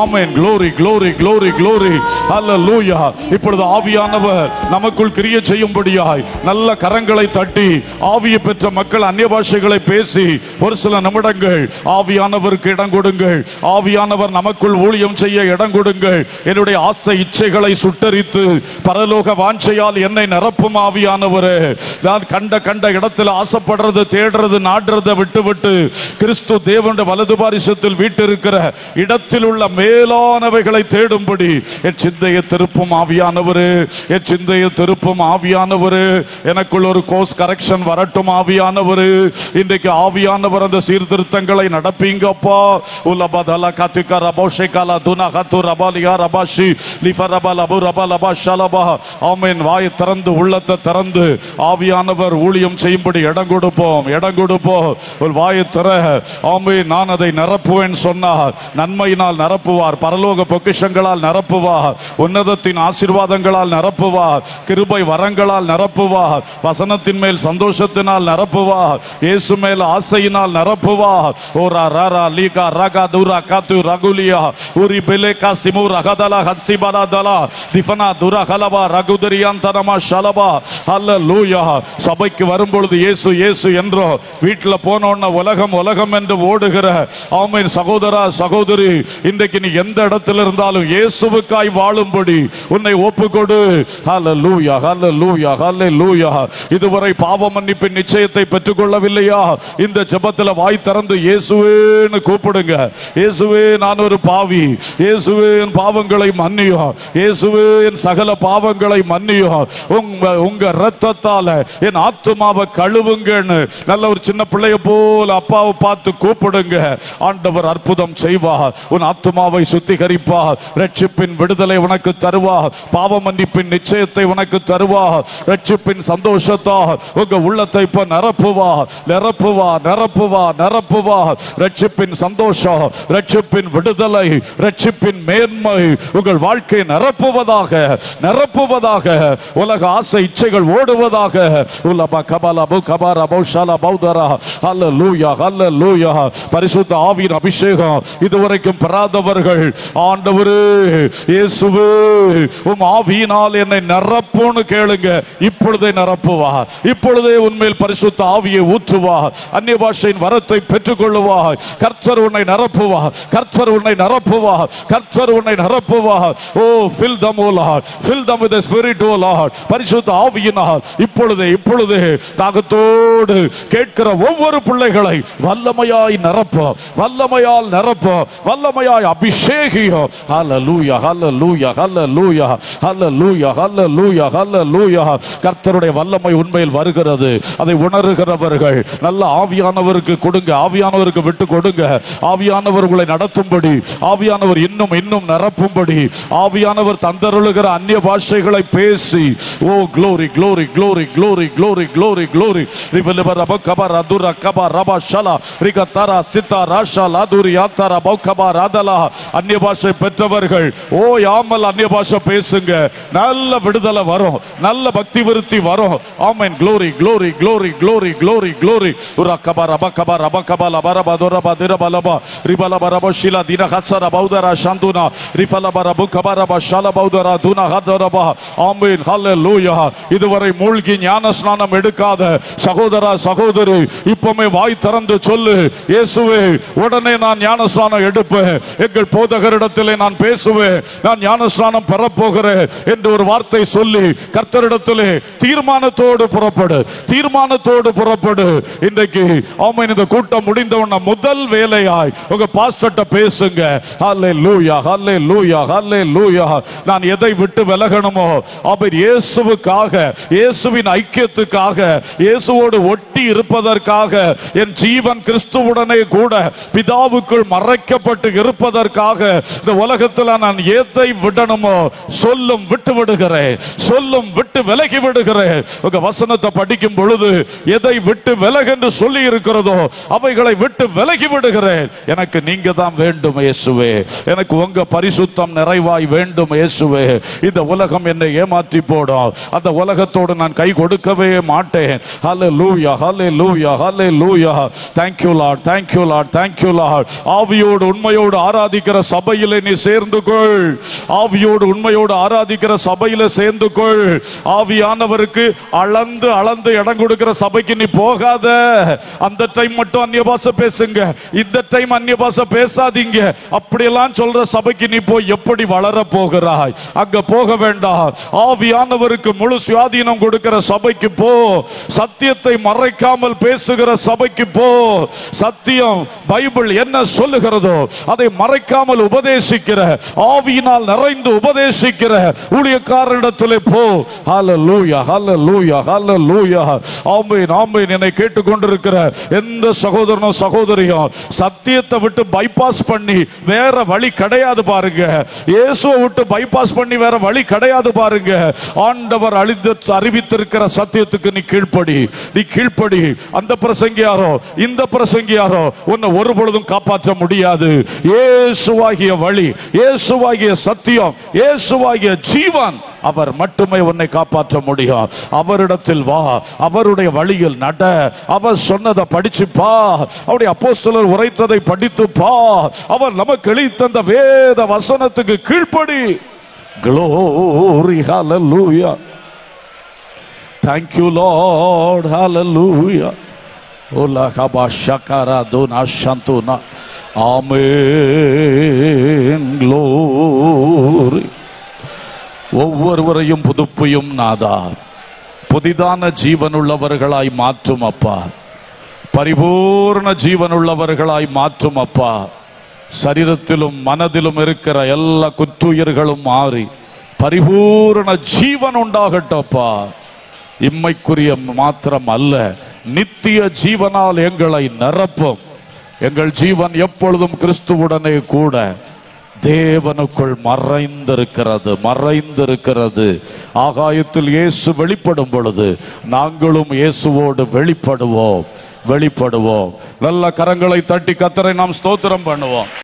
ஆமென். glory glory glory glory hallelujah. இப்பொழுது ஆவியானவர் நமக்குள் கிரியை செய்யும்படியாய் நல்ல கரங்களை தட்டி ஆவியை பெற்ற மக்கள் அந்நிய பாஷைகளை பேசி ஒரு சில நிமிடங்கள் ஆவியானவருக்கு இடம் கொடுங்கள். ஆவியானவர் நமக்குள் ஊழியம் செய்ய இடம் கொடுங்கள். என்னுடைய ஆசை இச்சைகளை சுட்டரித்து பரலோக வாஞ்சையால் என்னை நிரப்பும் ஆவியானவரே. நான் கண்ட இடத்தில் ஆசைப்படுறது, தேடுறது, நாடுறதை விட்டு விட்டு கிறிஸ்து தேவனுடைய வலது பாரிசத்தில் வீட்டிருக்கிற இடத்தில் உள்ள மேலானவைகளை தேடும்படி என் சிந்தையை திருப்பும் ஆவியானவரே, என் சிந்தையை திருப்பும் ஆவியானவரே. எனக்குள் ஒரு கோர்ஸ் கரெக்ஷன் வரட்டும் ஆவியானவரே. இன்றைக்கு ஆவியானவர் அந்த சீர்திருத்தங்களை நடப்பீங்கப்பா. உலபதல கத்திக ரபோஷேகல துனஹது ரபாலியா ரபாஷி லிஃபரபல அபுரபலபா ஷலபா. ஆமென். வாய் திறந்து உள்ளத்தை திறந்து ஆவியானவர் ஊழியம் செய்யும்படி இடம் கொடுப்போம், இடம் கொடுப்போம். ஒரு வாயை திற. ஆமென். நான் அதை நிரப்புவேன் சொன்னார். நன்மையினால் நிரப்புவார், பரலோக பொக்கிஷங்களால் நிரப்புவார், உன்னதத்தின் ஆசீர்வாதங்களால் நிரப்புவார், கிருபை வரங்களால் நிரப்புவார், வசனத்தின் மேல் சந்தோஷத்தினால் நிரப்புவார், இயேசு மேல் ஆசையினால் நிரப்புவார். ஓரா ராரா லீகா ரகா துரா காத்து ரகுலியா உரி பெலேகா சிமு ரகதலா ஹத்சிபலா தலா திஃபனா துரா ஹலபா ரகுதரியான் தனமா ஷலபா. ஹல்லேலூயா. சபைக்கு வரும்பொழுது இயேசு இயேசு என்றோ, வீட்டில் போனோன்னா உலகம் உலகம் என்று ஓடுகிற ஆமென் சகோதரா சகோதரி, இன்றைக்கு நீ எந்த இடத்தில் இருந்தாலும் இயேசுவுக்காய் வாழும்படி உன்னை ஒப்புக்கொடு. ஹல்லேலூயா ஹல்லேலூயா ஹல்லேலூயா. இதுவரை பாவ மன்னிப்பின் நிச்சயத்தை பெற்றுக் கொள்ளவில்லையா? இந்த ஜெபத்தில் வாய் திறந்து இயேசுவேன்னு கூப்பிடுங்க. இயேசுவே, நான் ஒரு பாவி, இயேசுவே என் பாவங்களை மன்னியும், இயேசுவே என் சகல பாவங்களை மன்னியும், உங்க இரத்தத்தால என் ஆத்துமாவை கழுவுங்கன்னு நல்ல ஒரு சின்ன பிள்ளைய போல அப்பாவை பார்த்து கூப்பிடுங்க. ஆண்டவர் அற்புதம் செய்வார். உன் ஆத்துமாவை சுத்திகரிப்பார். ரட்சிப்பின் விடுதலை உனக்கு தருவார். பாவ மன்னிப்பின் நிச்சயத்தை உனக்கு தருவார். ரட்சிப்பின் சந்தோஷத்தா உங்க உள்ளத்தை இப்ப நிரப்புவார், நிரப்புவார், நிரப்புவார், நிரப்புவார். ரட்சிப்பின் சந்தோஷம், ரட்சிப்பின் விடுதலை, ரட்சிப்பின் மேன்மை உங்கள் வாழ்க்கை நிரப்புவதாக, நிரப்புவதாக. உலக ஆசை இச்சைகள் ஓடுவதாக. உலபா கபலா பு கபாரா பௌஷாலா பௌதரா. ஹல்லேலூயா ஹல்லேலூயா. பரிசுத்த ஆவியின் அபிஷேகம் இதுவரைக்கும் பெறாதவர்கள், ஆண்டவரே இயேசுவே உம் ஆவியினால் என்னை நிரப்புன்னு கேளுங்க. இப்பொழுதே நிரப்புவார், இப்பொழுதே உன்மேல் பரிசுத்த ஆவியை ஊற்றுவார். அந்நிய பாஷையின் வரத்தை பெற்றுக் கொள்ளுவார். கர்த்தர் உன்னை நிரப்புவார், கர்த்தர் உன்னை நிரப்புவார், கர்த்தர் உன்னை நிரப்புவார். ஓ fill them O Lord, fill them with the Spirit O Lord. பரிசுத்த ஆவியினால் இப்பொழுதே இப்பொழுதே தாகத்தோடு கேட்கிற ஒவ்வொரு பிள்ளைகளை வல்லமையாய் நிரப்ப, வல்லமையால் நிரப்ப, வல்லமையாய் அபிஷேகியும். ஹல்லேலூயா ஹல்லேலூயா ஹல்லேலூயா ஹல்லேலூயா ஹல்லேலூயா ஹல்லேலூயா. கர்த்தருடைய வல்லமை உண்மையில் வருகிறது. அதை உணர்கிறவர்கள் நல்ல ஆவியானவருக்கு கொடுங்க, ஆவியானவருக்கு விட்டு கொடுங்க. ஆவியானவர் உங்களை நடத்தும்படி, ஆவியானவர் இன்னும் இன்னும் நிரப்பும்படி, ஆவியானவர் தந்தருளுகிற அந்நிய பாஷைகளை பேசி. ஓ glory glory glory glory glory glory glory. ரிவலபர பக்கபர அதுர கபர ரபா ஷலா ரிகதரா சித்தா ராஷா லாதுரி யாத்தரா பௌகபா ராதலா. அந்நிய பாஷை பெற்றவர்கள் ஓ யாமல் அந்நிய பாஷை பேசுங்க. நல்ல விடுதலை வரும், நல்ல பக்தி விருத்தி வரும். ஆமென். glory glory glory glory glory glory. உரகபர பக்கபர பக்கபல பரபதர பதிரபலபா ரிபலபர பஷிலா தின ஹசர பௌதரா சந்துனா ரிஃபலபர புகபர பஷல பௌதரா துனா ஹதரபா. ஆமென். ஹல்லேலூயா. இதுவரை மூழ்கி ஞான ஸ்நானம் எடுக்காத சகோதரா சகோதரி, இப்பமே வாய் திறந்து சொல்லு, இயேசுவே உடனே நான் ஞான ஸ்நானம் எடுப்பேன். எங்கள் போதகரிடத்திலே நான் பேசுவேன், நான் ஞான ஸ்நானம் பெறப்போகிறேன் என்று ஒரு வார்த்தை சொல்லி கர்த்தரிடத்திலே தீர்மானத்தோடு புறப்படு, தீர்மானத்தோடு புறப்படு. இன்றைக்கு ஆமென். இந்த கூட்டம் முடிந்தவன முதல் வேலையாய் உங்க பாஸ்டர்ட்ட பேசுங்க. ஹல்லேலூயா ஹல்லேலூயா ஹல்லேலூயா. நான் எதை விட்டு விலகணுமோ அவர் இயேசுவுக்காக, இயேசுவின் ஐக்கியத்துக்காக, இயேசுவோடு ஒட்டி இருப்பதற்காக, என் ஜீவன் கிறிஸ்துவுடனே கூட பிதாவுக்குள் மறைக்கப்பட்டு இருப்பதற்காக இந்த உலகத்தில் நான் எதை விடணுமோ சொல்லும் விட்டு விடுகிறேன். விடுகிறேன், சொல்லும் விட்டு விலகி விடுகிறேன். உங்க வசனத்தை படிக்கும் பொழுது எதை விட்டு விலகென்று சொல்லி இருக்கிறதோ அவைகளை விட்டு விலகி விடுகிறேன். எனக்கு நீங்க தான் வேண்டும் இயேசுவே, எனக்கு உங்க பரிசுத்தம் நிறைவாய் வேண்டும் இயேசுவே. இந்த உலகம் என்னை ஏமாற்றி போடும், அந்த உலகத்தோடு நான் கை கொடுக்கவே மாட்டேன். ஹல்லேலூயா, ஹல்லேலூயா, ஹல்லேலூயா. Thank you Lord, thank you Lord, thank you Lord. ஆவியோடு உண்மையோடு ஆராதிக்கிற சபையிலே நீ சேர்ந்து கொள். ஆவியோடு உண்மையோடு ஆராதிக்கிற சபையில சேர்ந்து கொள். ஆவியானவருக்கு அளந்து அளந்து இடம் கொடுக்கிற சபைக்கு நீ போகாத. அந்த டைம் மட்டும் அந்நிய பாஷை பேசுங்க, இந்த டைம் அந்நிய பாஷை பேசாதீங்க. அப்படியெல்லாம் சொல்ற சபைக்கு நீ போய் எப்படி வளர போகிறாய்? அங்க போக வேண்டாம். ஆவியானவருக்கு முழு சுயாதீனம் கொடுக்கிற சபைக்கு போ. சத்தியத்தை மறைக்காமல் பேசுகிற சபைக்கு போ. சத்தியம் பைபிள் என்ன சொல்லுகிறதோ அதை மறைக்காமல் உபதேசிக்கிற, ஆவியினால் நிறைந்து உபதேசிக்கிற ஊழியக்காரரிடத்திலே போ. ஹல்லேலூயா, ஹல்லேலூயா, ஹல்லேலூயா. ஆமென், ஆமென். என்னை கேட்டுக்கொண்டிருக்கிற எந்த சகோதரனோ சகோதரியும் சத்தியத்தை விட்டு பைபாஸ் பண்ணி வேற வழி கிடையாது பாருங்க. இயேசுவை விட்டு பைபாஸ் பண்ணி வேற வழி கிடையாது பாருங்க. ஆண்டவர் அறிவித்திருக்கிற சத்தியத்துக்கு நீ கீழ்ப்படி, நீ கீழ்ப்படி. அந்த பிரசங்கியாரோ இந்த பிரசங்கியாரோ உன்னை ஒரு பொழுதும் காப்பாற்ற முடியாது. இயேசுவாகிய வழி, இயேசுவாகிய சத்தியம், இயேசுவாகிய ஜீவன், அவர் மட்டுமே உன்னை காப்பாற்ற முடியும். அவரிடத்தில் வா, அவருடைய வழியில் நட. அவர் சொன்னதை படிச்சு பா, அவருடைய அப்போஸ்தலர் உரைத்ததை படித்து பா. அவர் நமக்கு எழுதி தந்த வேத வசனத்துக்கு கீழ்ப்படி. Glory, hallelujah. Thank you Lord, hallelujah. Ola haba shakara dona shantuna. Amen, glory. ஒவ்வொருவரையும் புதுப்பியும் நாதா, புதிதான ஜீவனுள்ளவர்களாய் மாற்றும் அப்பா, பரிபூர்ண ஜீவனுள்ளவர்களாய் மாற்றும் அப்பா. சரீரத்திலும் மனதிலும் இருக்கிற எல்லா குற்றுயிர்களும் மாறி பரிபூர்ண ஜீவன் உண்டாகட்டப்பா. இம்மைக்குரிய மாத்திரம் அல்ல, நித்திய ஜீவனால் எங்களை நிரப்பும். எங்கள் ஜீவன் எப்பொழுதும் கிறிஸ்துவுடனே கூட தேவனுக்குள் மறைந்திருக்கிறது, மறைந்திருக்கிறது. ஆகாயத்தில் இயேசு வெளிப்படும் பொழுது நாங்களும் இயேசுவோடு வெளிப்படுவோம், வெளிப்படுவோம். நல்ல கரங்களை தட்டி கர்த்தரை நாம் ஸ்தோத்திரம் பண்ணுவோம்.